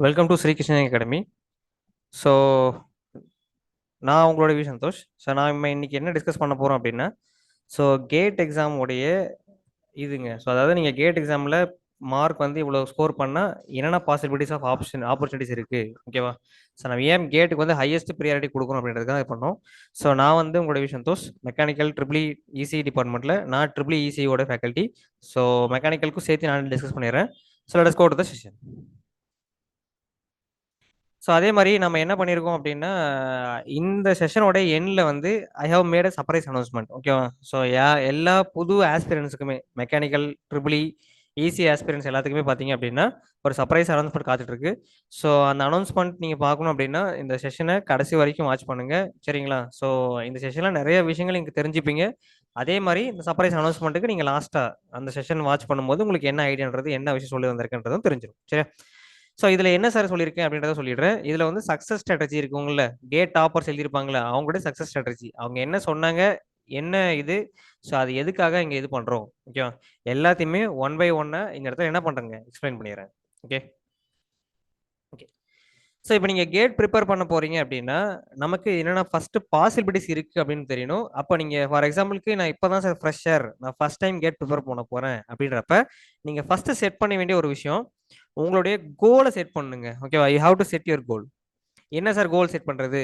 Welcome to Shri Krishnan academy. So நான் உங்களோட Santhosh. So நான் இன்னைக்கு என்ன டிஸ்கஸ் பண்ண போகிறோம் அப்படின்னா, ஸோ கேட் எக்ஸாம் உடைய இதுங்க. ஸோ அதாவது நீங்கள் கேட் எக்ஸாமில் மார்க் வந்து இவ்வளோ ஸ்கோர் பண்ணால் என்னென்ன பாசிபிலிட்டிஸ் ஆஃப் ஆப்பர்ச்சுனிட்டிஸ் இருக்குது, ஓகேவா? ஸோ நம்ம ஏன் கேட்டுக்கு வந்து ஹையஸ்ட் ப்ரியாரிட்டி கொடுக்கணும் அப்படின்றதுக்காக இது பண்ணோம். ஸோ நான் வந்து உங்களோட சந்தோஷ், மெக்கானிக்கல் ட்ரிபிள் இசி டிபார்ட்மெண்ட்டில் நான் ட்ரிபிள் இசியோட ஃபேக்கல்ட்டி. ஸோ மெக்கானிக்கலுக்கும் சேர்த்து நான் டிஸ்கஸ் பண்ணிடுறேன். So let's go to the session. So அதே மாதிரி நம்ம என்ன பண்ணியிருக்கோம் அப்படின்னா, இந்த செஷனோட எண்ணில் வந்து I have made a surprise announcement, ஓகேவா? ஸோ எல்லா புது ஆஸ்பிரன்ஸுக்குமே மெக்கானிக்கல் ட்ரிபிள் ஈஸி ஆஸ்பிரன்ஸ் எல்லாத்துக்குமே பார்த்தீங்க அப்படின்னா ஒரு சர்ப்ரைஸ் அனௌன்ஸ்மெண்ட் காத்துட்ருக்கு. ஸோ அந்த அனௌன்ஸ்மெண்ட் நீங்கள் பார்க்கணும் அப்படின்னா இந்த செஷனை கடைசி வரைக்கும் வாட்ச் பண்ணுங்க, சரிங்களா? ஸோ இந்த செஷனில் நிறைய விஷயங்கள் நீங்கள் தெரிஞ்சுப்பீங்க. அதே மாதிரி இந்த சர்ப்ரைஸ் அனௌன்ஸ்மெண்ட்டுக்கு நீங்கள் லாஸ்ட்டாக அந்த செஷன் வாட்ச் பண்ணும்போது உங்களுக்கு என்ன ஐடியான்றது, என்ன விஷயம் சொல்லி வந்திருக்குன்றதும் தெரிஞ்சிடும், சரி? ஸோ இதில் என்ன சார் சொல்லியிருக்கேன் அப்படின்றத சொல்லிடுறேன். இதில் வந்து சக்ஸஸ் ஸ்ட்ராட்டஜி இருக்குங்கள, கேட் டாப்பர்ஸ் எழுதியிருப்பாங்களே அவங்களோட சக்ஸஸ் ஸ்ட்ராட்டஜி, அவங்க என்ன சொன்னாங்க, என்ன இது, ஸோ அது எதுக்காக இங்கே இது பண்ணுறோம், ஓகேவா? எல்லாத்தையுமே ஒன் பை ஒன்னாக இந்த இடத்துல என்ன பண்ணுறேங்க எக்ஸ்பிளைன் பண்ணிடுறேன். Okay okay. ஸோ இப்போ நீங்கள் கேட் ப்ரிப்பேர் பண்ண போகிறீங்க அப்படின்னா நமக்கு என்னென்ன ஃபஸ்ட்டு பாசிபிலிட்டிஸ் இருக்குது அப்படின்னு தெரியணும். அப்போ நீங்கள் ஃபார் எக்ஸாம்பிளுக்கு நான் இப்போ தான் சார் ஃப்ரெஷர், நான் ஃபஸ்ட் டைம் கேட் ப்ரிப்பேர் பண்ண போகிறேன் அப்படின்றப்ப நீங்கள் ஃபஸ்ட்டு செட் பண்ண வேண்டிய ஒரு விஷயம், உங்களுடைய கோலை செட் பண்ணுங்க, ஓகேவா? You have to set your goal. என்ன சார் கோல் செட் பண்ணுறது?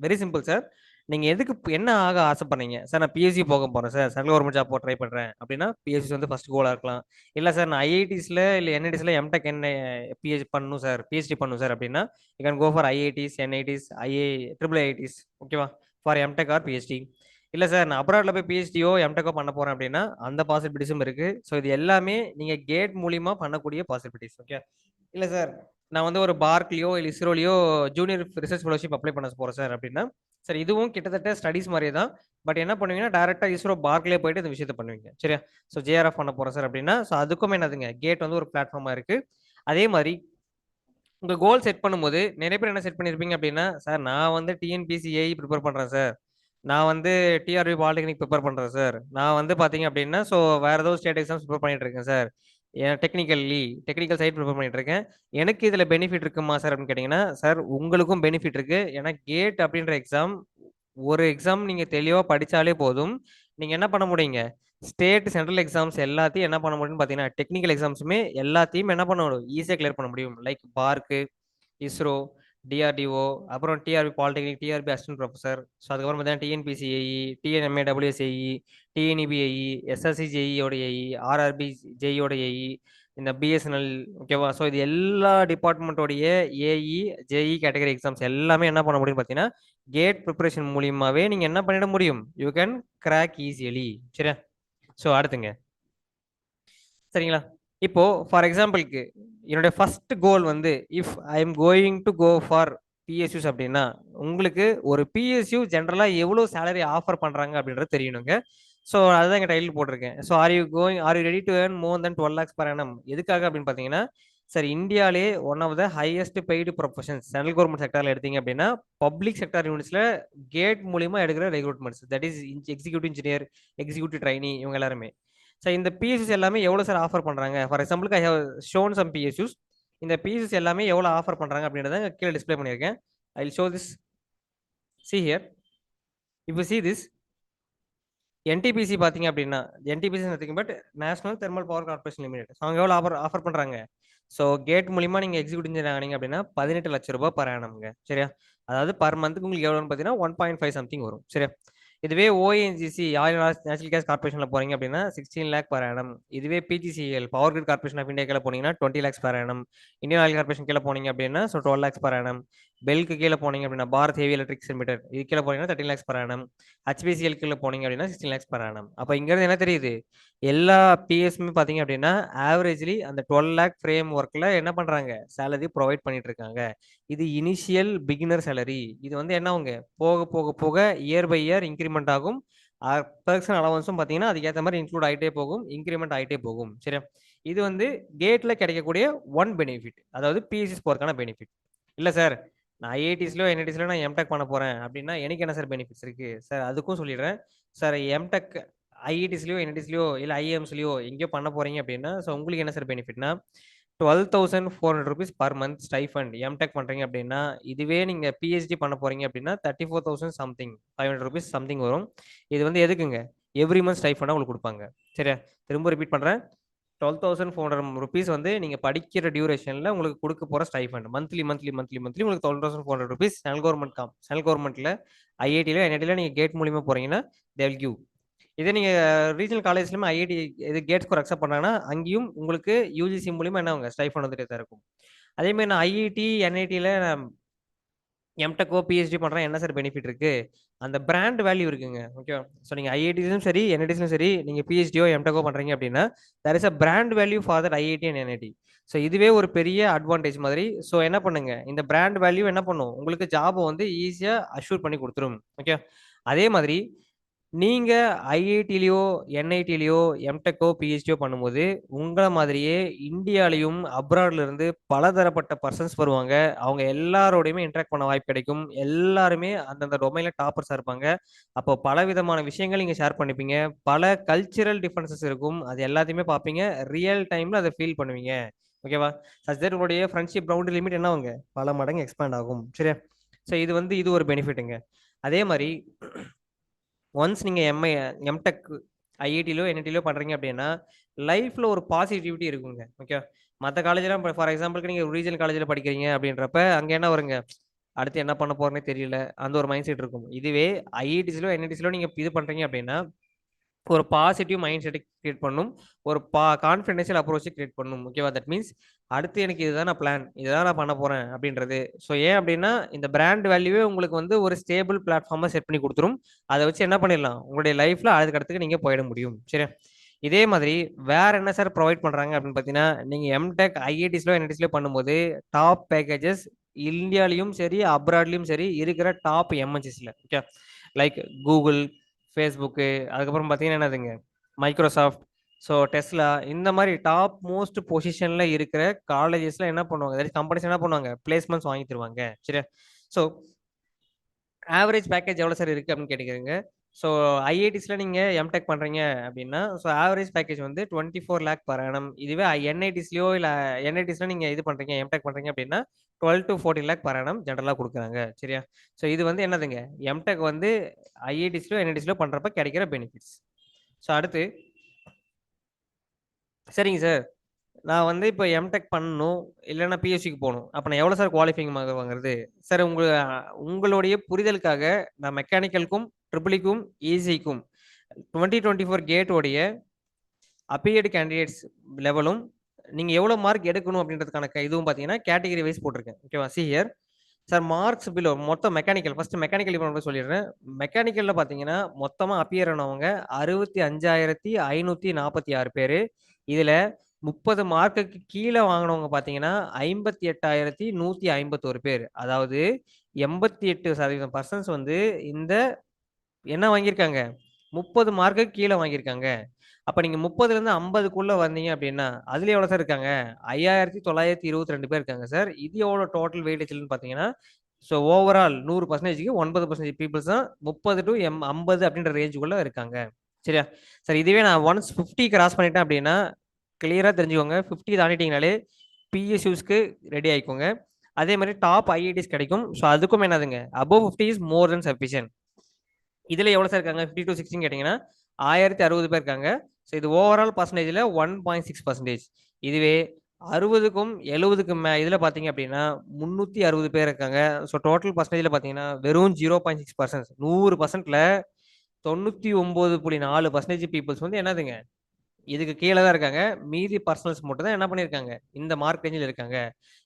Very simple sir. நீங்கள் எதுக்கு என்ன ஆக ஆசைப்படுறீங்க சார்? நான் பிஎஸ்சி போக போகிறேன் sir, central government job try பண்ணுறேன் அப்படின்னா பிஎஸ்சி வந்து ஃபஸ்ட் கோலாக இருக்கலாம். இல்லை சார் நான் ஐஐடிஸில் இல்லை என்ஐடிஸில் எம்டெக் என்ன பிஹெச் பண்ணணும் சார், பிஹெச்டி பண்ணணும் சார் அப்படின்னா you can go for IITs, NITs, triple IITs, ஓகேவா? For MTech or PhD. இல்லை சார் நான் அப்ராட்ல போய் பிஹெச்டியோ எம்டெக்கோ பண்ண போகிறேன் அப்படின்னா அந்த பாசிபிலிட்டிஸும் இருக்குது. ஸோ இது எல்லாமே நீங்கள் கேட் மூலிமா பண்ணக்கூடிய பாசிபிலிட்டிஸ், ஓகே? இல்லை சார் நான் வந்து ஒரு பார்க்லியோ இல்லை இஸ்ரோலியோ ஜூனியர் ரிசர்ச் ஃபெலோஷிப் அப்ளை பண்ண போகிறேன் சார் அப்படின்னா, சார் இதுவும் கிட்டத்தட்ட ஸ்டடீஸ் மாதிரியே தான். பட் என்ன பண்ணுவீங்கன்னா டேரெக்டாக இஸ்ரோ பார்க்லேயே போயிட்டு இந்த விஷயத்தை பண்ணுவீங்க, சரியா? ஸோ ஜேஆர்எஃப் பண்ண போகிறேன் சார் அப்படின்னா ஸோ அதுக்கும் என்னதுங்க, கேட் வந்து ஒரு பிளாட்ஃபார்மாக இருக்குது. அதே மாதிரி உங்கள் கோல் செட் பண்ணும்போது நிறைய பேர் என்ன செட் பண்ணியிருப்பீங்க அப்படின்னா, சார் நான் வந்து டிஎன்பிசிஐ ப்ரிப்பேர் பண்ணுறேன் சார், நான் வந்து டிஆர்பி பாலிடெக்னிக் ப்ரிப்பேர் பண்ணுறேன் சார், நான் வந்து பார்த்தீங்க அப்படின்னா ஸோ வேறு ஏதோ ஸ்டேட் எக்ஸாம்ஸ் ப்ரிப்பேர் பண்ணிட்டு இருக்கேன் சார், டெக்னிக்கல் சைட் ப்ரிப்பேர் பண்ணிட்டு இருக்கேன், எனக்கு இதில் பெனிஃபிட் இருக்குமா சார் அப்படின்னு கேட்டிங்கன்னா, சார் உங்களுக்கும் பெனிஃபிட் இருக்குது. ஏன்னா கேட் அப்படின்ற எக்ஸாம் ஒரு எக்ஸாம் நீங்கள் தெளிவாக படித்தாலே போதும், நீங்கள் என்ன பண்ண முடியுங்க, ஸ்டேட் சென்ட்ரல் எக்ஸாம்ஸ் எல்லாத்தையும் என்ன பண்ண முடியும்னு பார்த்தீங்கன்னா டெக்னிக்கல் எக்ஸாம்ஸுமே எல்லாத்தையும் என்ன பண்ண முடியும், ஈஸியாக கிளியர் பண்ண முடியும். லைக் பார்க்கு, இஸ்ரோ, டிஆர்டிஓ, அப்புறம் TRB polytechnic, TRB assistant professor, so அதுக்கப்புறம் பார்த்தீங்கன்னா டிஎன்பிசிஏஇ, டிஎன்எம்ஏடபிள்யூஎஸ்ஏஇ, டிஎன்இபிஐஇ, எஸ்எஸ்சி ஜேஇயோட ஏஇ, ஆர்ஆர்பி ஜேஇயோட ஏஇ, இந்த பிஎஸ்என்எல், ஓகேவா? ஸோ இது எல்லா டிபார்ட்மெண்ட்டோடைய ஏஇ, ஜேஇ கேட்டகரி எக்ஸாம்ஸ் எல்லாமே என்ன பண்ண முடியும் பார்த்தீங்கன்னா கேட் ப்ரிப்பரேஷன் மூலியமாகவே நீங்கள் என்ன பண்ணிட முடியும், யூ கேன் கிராக் ஈஸியலி, சரியா? ஸோ அடுத்துங்க, சரிங்களா? இப்போ ஃபார் எக்ஸாம்பிளுக்கு என்னுடைய ஃபர்ஸ்ட் கோல் வந்து if I am going to go for PSUs அப்படின்னா உங்களுக்கு ஒரு பிஎஸ்யூ ஜென்ரலாக எவ்வளோ சேலரி ஆஃபர் பண்ணுறாங்க அப்படின்றது தெரியணுங்க. ஸோ அதுதான் எங்கள் டைட்டில் போட்டிருக்கேன். So are you ready to earn more then 12 lakhs per annum? எதுக்காக அப்படின்னு பார்த்தீங்கன்னா சார் இந்தியாவிலே one of the highest paid professions central government செக்டரில் எடுத்தீங்க அப்படின்னா பப்ளிக் செக்டர் யூனிட்ஸில் கேட் மூலிமா எடுக்கிற recruitments, that is executive engineer, executive trainee, இவங்க எல்லாருமே. சார் இந்த பிஎஸ்யூஸ் எல்லாமே எவ்வளோ சார் ஆஃபர் பண்ணுறாங்க? ஃபார் எக்ஸாம்பிளுக்கு I have shown some PSUs. இந்த பிஎஸ்யூஸ் எல்லாமே எவ்வளோ ஆஃபர் பண்ணுறாங்க அப்படின்றத கீழே டிஸ்பிளே பண்ணியிருக்கேன். I will show this. See here, இப்போ சி திஸ் என்டிபிசி பார்த்தீங்க அப்படின்னா NTPC nothing but National Thermal Power Corporation Limited. அவங்க எவ்வளோ ஆஃபர் பண்ணுறாங்க? ஸோ கேட் மூலிமா நீங்கள் எக்ஸிக்யூட்டிவ் இன்ஜினியர் ஆனீங்க அப்படின்னா 18 லட்ச ரூபாய் பர் ஆனம்ங்க, சரியா? அதாவது பர் மந்த்துக்கு உங்களுக்கு எவ்வளோன்னு பார்த்தீங்கன்னா 1.5 சம்திங் வரும், சரியா? இதுவே ஓஎன்ஜிசி ஆயில் நேச்சுரல் கேஸ் கார்பரேஷனில் போறீங்க அப்படின்னா 16 lakh per annum. இதுவே PGCL power grid corporation of India கீழே போனீங்கன்னா 20 lakhs per annum. Indian oil corporation கீழே போனீங்க அப்படின்னா 12 lakhs per annum. பெல்க்கு கீழே போனீங்க அப்படின்னா பாரத் ஹெவி எலக்ட்ரிக்ஸ் லிமிடெட் இது கீழே போனீங்கன்னா 13 lakhs per annum. ஹெச்பிசிஎல் கீழே போனீங்க அப்படின்னா 16 lakhs per annum. அப்போ இங்கிறது என்ன தெரியுது, எல்லா பிஎஸ்மே பார்த்தீங்க அப்படின்னா ஆவரேஜ்லி அந்த 12 lakh ஃப்ரேம் ஒர்க்கில் என்ன பண்ணுறாங்க, சேலரி ப்ரொவைட் பண்ணிட்டு இருக்காங்க. இது இனிஷியல் பிகினர் சேலரி. இது வந்து என்னவங்க போக போக போக இயர் பை இயர் இன்க்ரிமெண்ட் ஆகும். பர்சனல் அலவன்ஸும் பார்த்தீங்கன்னா அதுக்கேற்ற மாதிரி இன்க்ளூட் ஆகிட்டே போகும், இன்க்ரிமெண்ட் ஆகிட்டே போகும், சரியா? இது வந்து கேட்டில் கிடைக்கக்கூடிய ஒன் பெனிஃபிட், அதாவது பிஎஸ்சி போகிறதுக்கான பெனிஃபிட். இல்லை சார் நான் ஐஐடிஸ்லையோ என்ஐடிஸ்லையோ நான் எம்டெக் பண்ண போகிறேன் அப்படின்னா எனக்கு என்ன சார் பெனிஃபிட்ஸ் இருக்குது சார்? அதுக்கும் சொல்லிடுறேன் சார். எம்டெக் ஐஐடிஸ்லையோ என்ஐடிஸ்லையோ இல்லை ஐஎம்ஸ்லையோ எங்கேயோ பண்ண போகிறீங்க அப்படின்னா ஸோ உங்களுக்கு என்ன சார் பெனிஃபிட்னா ₹12,400 பர் மந்த் ஸ்டைஃபண்ட். எம்டெக் பண்றீங்க அப்படின்னா, இதுவே நீங்க பிஹெச்டி பண்ண போறீங்க அப்படின்னா, 34,000 சம்திங் ₹500 சம்திங் வரும். இது வந்து எதுக்குங்க? எவ்ரி மந்த் ஸ்டைஃபண்டா உங்களுக்கு குடுப்பாங்க. சரியா? திரும்ப ரிப்பீட் பண்றேன். ₹12,400 வந்து நீங்க படிக்கிற டியூரேஷன்ல உங்களுக்கு குடுக்க போற ஸ்டைஃபண்ட். மந்த்லி உங்களுக்கு ₹12,400 சென்ட்ரல் கவர்ன்மென்ட்ல ஐஐடில, என்ஐடில நீங்க கேட் மூலியமா போறீங்கன்னா, தே வில் கிவ். இதே நீங்க ரீஜனல் காலேஜ்லயுமே ஐஐடி இது கேட் ஸ்கோர் அக்செப்ட் பண்ணாங்கன்னா, அங்கேயும் உங்களுக்கு யுஜிசி மூலியமா என்ன ஆகுங்க ஸ்டைஃபண்ட் வந்துட்டே தான் இருக்கும். அதே மாரி நான் ஐஐடி, என்ஐடில எம்டெக்கோ, பிஹெச்டி பண்றேன் என்ன சார் பெனிஃபிட் இருக்கு? அந்த பிராண்ட் வேல்யூ இருக்குங்க. ஓகேவா? ஸோ நீங்க ஐஐடிஸ்லயும் சரி, என்ஐடிஸ்லயும் சரி, நீங்க பிஹெச்டியோ, எம்டெக்கோ பண்றீங்க அப்படின்னா, there is a brand value for that IIT and NIT. So இதுவே ஒரு பெரிய அட்வான்டேஜ் மாதிரி. ஸோ என்ன பண்ணுங்க, இந்த பிராண்ட் வேல்யூ என்ன பண்ணும்? உங்களுக்கு ஜாப வந்து ஈஸியா அஷ்யூர் பண்ணி குடுத்துரும். ஓகே. அதே மாதிரி நீங்க ஐஐடிலயோ, என்ஐடிலயோ, எம்டெக்கோ, பிஹெச்டியோ பண்ணும்போது, உங்கள மாதிரியே இந்தியாலயும், அப்ராட்ல இருந்து பலதரப்பட்ட பெர்சன்ஸ் வருவாங்க. அவங்க எல்லாரோடையுமே இன்டராக்ட் பண்ண வாய்ப்பு கிடைக்கும். எல்லாருமே அந்தந்த டொமைன்ல டாப்பர்ஸா இருப்பாங்க. அப்போ பலவிதமான விஷயங்கள் நீங்க ஷேர் பண்ணிப்பீங்க. பல கல்ச்சுரல் டிஃபரன்ஸஸ் இருக்கும். அது எல்லாத்தையுமே பார்ப்பீங்க. ரியல் டைம்ல அத ஃபீல் பண்ணுவீங்க. ஓகேவா? சச் தட் உங்களுடைய ஃப்ரெண்ட்ஷிப் பவுண்டரி லிமிட் என்ன ஆகுங்க? பல மடங்கு எக்ஸ்பேண்ட் ஆகும். சரியா? ஸோ இது வந்து இது ஒரு பெனிஃபிட்டுங்க. அதே மாரி ஒன்ஸ் நீங்க எம்டெக் ஐஐடிலயோ, என்ஐடிலயோ பண்றீங்க அப்படின்னா, லைஃப்ல ஒரு பாசிட்டிவிட்டி இருக்குங்க. ஓகே. மத்த காலேஜ்லாம் இப்ப ஃபார் எக்ஸாம்பிள்க்கு நீங்க ரீஜனல் காலேஜ்ல படிக்கிறீங்க அப்படின்றப்ப, அங்க என்ன வருங்க? அடுத்து என்ன பண்ண போறேன்னே தெரியல. அந்த ஒரு மைண்ட் செட் இருக்கும். இதுவே ஐஐடிஸ்லயோ, என்ஐடிஸ்லயோ நீங்க இது பண்றீங்க அப்படின்னா, ஒரு பாசிட்டிவ் மைண்ட் செட் கிரியேட் பண்ணும். ஒரு கான்ஃபிடென்ஷியல் அப்ரோச் கிரியேட் பண்ணும். ஓகேவா? தட் மீன்ஸ் அடுத்து எனக்கு இதுதான் நான் பிளான். இதுதான் நான் பண்ண போறேன் அப்படின்றது. ஸோ ஏன் அப்படின்னா, இந்த பிராண்ட் வேல்யூவே உங்களுக்கு வந்து ஒரு ஸ்டேபிள் பிளாட்ஃபார்மா செட் பண்ணி குடுத்துரும். அத வச்சு என்ன பண்ணிடலாம்? உங்களுடைய லைஃப்ல அதுக்கு அடுத்துக்கு நீங்க போயிட முடியும். சரியா? இதே மாதிரி வேற என்ன சார் புரொவைட் பண்றாங்க அப்படின்னு பார்த்தீங்கன்னா, நீங்க எம்டெக் ஐஐடிஸ்லயோ, என்ஐடிஸ்லயோ பண்ணும்போது டாப் பேக்கேஜஸ் இந்தியாலயும் சரி, அப்ராட்லயும் சரி இருக்கிற டாப் எம்என்சிஸ்ல. ஓகே. லைக் கூகுள், Facebook, அதுக்கப்புறம் பார்த்தீங்கன்னா என்னதுங்க, மைக்ரோசாஃப்ட், ஸோ டெஸ்லா இந்த மாரி டாப் மோஸ்ட் பொசிஷன்ல இருக்கிற காலேஜஸ்ல என்ன பண்ணுவாங்க, அதாவது கம்பெனிஸ் என்ன பண்ணுவாங்க, பிளேஸ்மெண்ட்ஸ் வாங்கி தருவாங்க. சரியா? ஸோ ஆவரேஜ் பேக்கேஜ் எவ்வளோ சார் இருக்கு அப்படின்னு கேட்டுக்கிறீங்க. ஸோ ஐஐடிஸ்ல நீங்க எம்டெக் பண்றீங்க அப்படின்னா, ஸோ ஆவரேஜ் பேக்கேஜ் வந்து 24 லேக் பர் ஆனம். இதுவே என்ஐடிஸ்லயோ இல்ல என்ஐடிஸ்ல நீங்க இது பண்றீங்க, எம்டெக் பண்றீங்க அப்படின்னா 12 to 14 லேக் பர் ஆனம் ஜெனரலா குடுக்குறாங்க. சரியா? ஸோ இது வந்து என்னதுங்க, எம்டெக் வந்து ஐஐடிஸ்லயோ, என்ஐடிஸ்லயோ பண்றப்ப கிடைக்கிற பெனிஃபிட்ஸ். ஸோ அடுத்து, சரிங்க சார். நான் வந்து இப்ப எம்டெக் பண்ணணும். இல்லன்னா பிஹெச்டிக்கு போணும். அப்ப நான் எவ்வளோ சார் குவாலிஃபையிங் மார்க் வாங்குறது? சார் உங்களுடைய புரிதலுக்காக நான் மெக்கானிக்கலுக்கும், ட்ரிபிள் ஈசிக்கும் 2024 கேட் உடைய அப்பியர்ட் கேண்டிடேட்ஸ் லெவலும், நீங்க எவ்வளோ மார்க் எடுக்கணும் அப்படின்றதுக்கான இதுவும் பார்த்தீங்கன்னா, கேட்டகரி வைஸ் போட்டிருக்கேன். ஓகேவா? See here. Sir marks below மொத்தம் மெக்கானிக்கல் ஃபர்ஸ்ட் மெக்கானிக்கல் டிபார்ட்மெண்ட் சொல்லிடுறேன். மெக்கானிக்கல்ல பார்த்தீங்கன்னா, மொத்தமா அப்பியர் ஆனவங்க 65,546 பேரு. இதுல 30 மார்க்குக்கு கீழ வாங்குனவங்க பார்த்தீங்கன்னா, 58,151 பேர். அதாவது 88% பெர்சன்ஸ் வந்து இந்த என்ன வாங்கியிருக்காங்க? 30 மார்க்குக்கு கீழ வாங்கியிருக்காங்க. அப்ப நீங்க 30லேருந்து 50க்குள்ள வந்தீங்க அப்டின்னா, அதுல எவ்வளோ சார் இருக்காங்க? 5,922 பேர் இருக்காங்க சார். இது எவ்வளோ டோட்டல் வெயிட்டேஜ்ன்னு பார்த்தீங்கன்னா, ஸோ ஓவரால் 100%க்கு 9% பீப்பிள்ஸ் தான் 30 டூ 50 அப்டின்ற ரேஞ்சுக்குள்ள இருக்காங்க. சரியா? சார் இதுவே நான் ஒன்ஸ் 50 கிராஸ் பண்ணிட்டேன் அப்டின்னா, கிளியரா தெரிஞ்சுக்கோங்க. 50 தாண்டிட்டீங்கனாலே பிஎஸ்யூஸ்க்கு ரெடி ஆயிக்கோங்க. அதே மாரி டாப் ஐஐடிஸ் கிடைக்கும். ஸோ அதுக்கும் என்னதுங்க, above 50 is more then sufficient. இதுல எவ்வளோ சார் இருக்காங்க? 50 டூ 60 கேட்டீங்கன்னா, 1060 பேர் இருக்காங்க. ஸோ இது ஓவரால் பெர்சன்டேஜ்ல 1.6%. இதுவே 60க்கும் 70க்கும் இதுல பார்த்தீங்க அப்படின்னா, 360 பேர் இருக்காங்க. ஸோ டோட்டல் பெர்சன்டேஜ்ல பார்த்தீங்கன்னா, வெறும் 0.6%. 100%ல 99.4% பீப்பிள்ஸ் வந்து என்னதுங்க, இதுக்கு கீழ தான் இருக்காங்க. மீதி பர்சனல்ஸ் மட்டும் தான் என்ன பண்ணியிருக்காங்க, இந்த மார்க் ரேஞ்சில இருக்காங்க.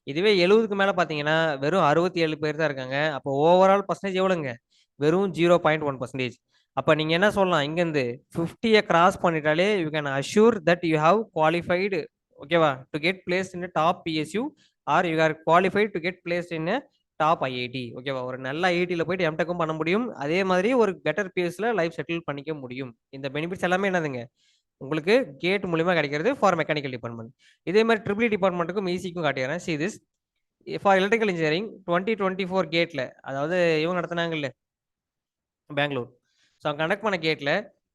இதுவே 70க்கு மேல பார்த்தீங்கன்னா, வெறும் 67 பேர் தான் இருக்காங்க. அப்போ ஓவரால் பெர்சன்டேஜ் எவ்வளோங்க? வெறும் 0.1%. அப்ப நீங்க என்ன சொல்லலாம், இங்கருந்து 50ய கிராஸ் பண்ணிட்டாலே you can assure that you have qualified. ஓகேவா? To get placed in top PSU or you are qualified to get placed in top IIT. ஓகேவா? ஒரு நல்ல ஐஐடில போயிட்டு எம்டெக்கும் பண்ண முடியும். அதே மாதிரி ஒரு பெட்டர் பிஎஸ்ல லைஃப் செட்டில் பண்ணிக்க முடியும். இந்த பெனிஃபிட்ஸ் எல்லாமே என்னதுங்க, உங்களுக்கு கேட் மூலியமா கிடைக்கிறது ஃபார் மெக்கானிக்கல் டிபார்ட்மெண்ட். இதே மாதிரி ட்ரிபிள் டிபார்ட்மெண்ட்டுக்கும் ஈசிக்கும் காட்டிடுறேன். See this for electrical engineering 2024 கேட்ல, அதாவது இவங்க நடத்துனாங்கல்ல பெங்களூர். ஸோ கண்டக்ட் பண்ண கேட்ல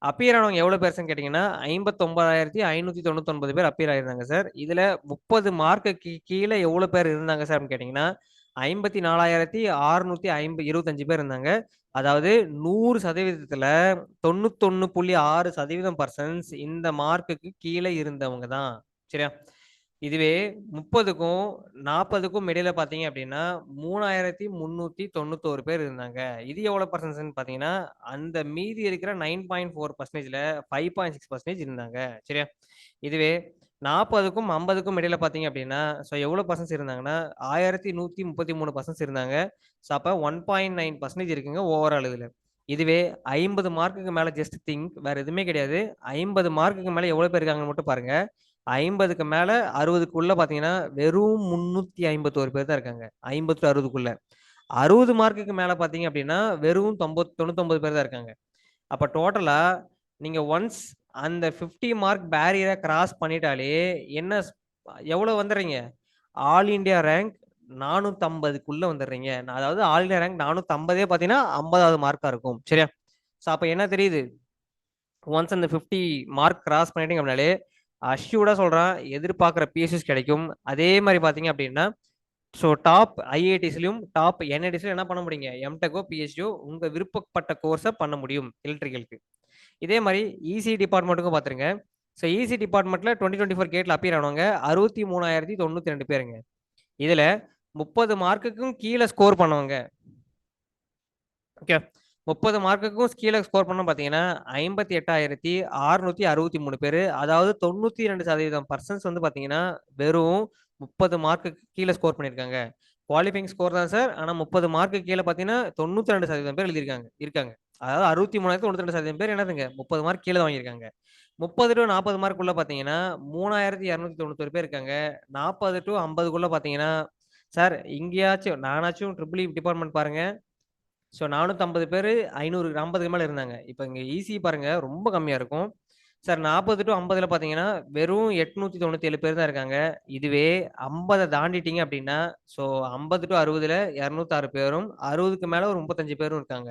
அப்பியர் ஆனவங்க எவ்வளவு பேர்ஸ்ன்னு கேட்டீங்கன்னா 59,599 பேர் அப்பியர் ஆயிருந்தாங்க சார். இதுல 30 மார்க்குக்கு கீழே எவ்வளவு பேர் இருந்தாங்க சார் அப்படின்னு கேட்டீங்கன்னா 54,625 பேர் இருந்தாங்க. அதாவது 100%த்துல 91.6% பர்சன்ஸ் இந்த மார்க்குக்கு கீழே இருந்தவங்க தான். சரியா? இதுவே 30க்கும் 40க்கும் இடையில பார்த்தீங்க அப்படின்னா 3,391 பேர் இருந்தாங்க. இது எவ்வளவு பர்சன்ட்ஸ்ன்னு பார்த்தீங்கன்னா, அந்த மீதி இருக்கிற 9.4%ல 5.6% இருந்தாங்க. சரியா? இதுவே 40க்கும் 50க்கும் இடையில பார்த்தீங்க அப்படின்னா, எவ்வளவு பர்சன்ட்ஸ் இருந்தாங்கன்னா 1,133% இருந்தாங்க. அப்ப 1.9% இருக்குங்க ஓவரால் இதுல. இதுவே 50 மார்க்குக்கு மேல ஜஸ்ட் திங்க் வேற எதுவுமே கிடையாது. 50 மார்க்குக்கு மேல எவ்வளவு பேர் இருக்காங்கன்னு மட்டும் பாருங்க. 50க்கு மேல 60க்குள்ள பார்த்தீங்கன்னா, வெறும் 351 பேர் தான் இருக்காங்க. 50 டூ 60க்குள்ள. 60 மார்க்குக்கு மேல பார்த்தீங்க அப்படின்னா, வெறும் 99 பேர் தான் இருக்காங்க. அப்ப டோட்டலா நீங்க ஒன்ஸ் அந்த 50 மார்க் பேரியர கிராஸ் பண்ணிட்டாலே என்ன எவ்வளவு வந்துடுறீங்க? ஆல் இந்தியா ரேங்க் 450க்குள்ள வந்துடுறீங்க. அதாவது ஆல் இந்தியா ரேங்க் 450 பார்த்தீங்கன்னா 50வது மார்க்கா இருக்கும். சரியா? அப்ப என்ன தெரியுது? ஒன்ஸ் அந்த 50 மார்க் கிராஸ் பண்ணிட்டீங்க அப்படின்னாலே அஷ்யூர்டா சொல்றேன் எதிர்பார்க்குற பிஎஸ்யூஸ் கிடைக்கும். அதே மாதிரி பார்த்தீங்க அப்படின்னா டாப் ஐஐடிஸ்லயும் டாப் என்ஐடிஸ்லயும் என்ன பண்ண முடியுங்க? எம்டெக்கோ பிஹெச்டியோ உங்க விருப்பப்பட்ட கோர்ஸை பண்ண முடியும் எலக்ட்ரிக்கலுக்கு. இதே மாதிரி இசி டிபார்ட்மெண்ட்டுக்கும் பார்த்துருங்க. இசி டிபார்ட்மெண்ட்ல 2024 கேட்ல அப்பியர் ஆனவங்க 63,092 பேருங்க. இதுல 30 மார்க்குக்கும் கீழே ஸ்கோர் பண்ணவங்க. ஓகே, 30 மார்க்குக்கும் கீழே ஸ்கோர் பண்ண பார்த்தீங்கன்னா 58,663 பேர். அதாவது 92% பர்சன்ஸ் வந்து பார்த்தீங்கன்னா வெறும் 30 மார்க்குக்கு கீழே ஸ்கோர் பண்ணியிருக்காங்க. குவாலிஃபைங் ஸ்கோர் தான் சார். ஆனால் 30 மார்க்கு கீழே பார்த்தீங்கன்னா 92% பேர் இருக்காங்க. அதாவது 63,92% பேர் என்னதுங்க 30 மார்க் கீழே வாங்கியிருக்காங்க. 30 டு 40 மார்க் உள்ள பார்த்தீங்கன்னா 3,291 பேர் இருக்காங்க. 40 டு 50க்குள்ள பார்த்தீங்கன்னா சார் இங்கேயாச்சும் நானாச்சும் ட்ரிபிள் டிபார்ட்மெண்ட் பாருங்க. 450 பேரு 550க்கு மேல இருந்தாங்க. இப்ப இங்க ஈசி பாருங்க ரொம்ப கம்மியா இருக்கும். சார் 40 டூ 50ல பார்த்தீங்கன்னா, வெறும் 897 பேர் தான் இருக்காங்க. இதுவே 50 தாண்டிட்டீங்க அப்படின்னா, 50 டூ 60ல 206 பேரும், 60க்கு மேல ஒரு 35 பேரும் இருக்காங்க.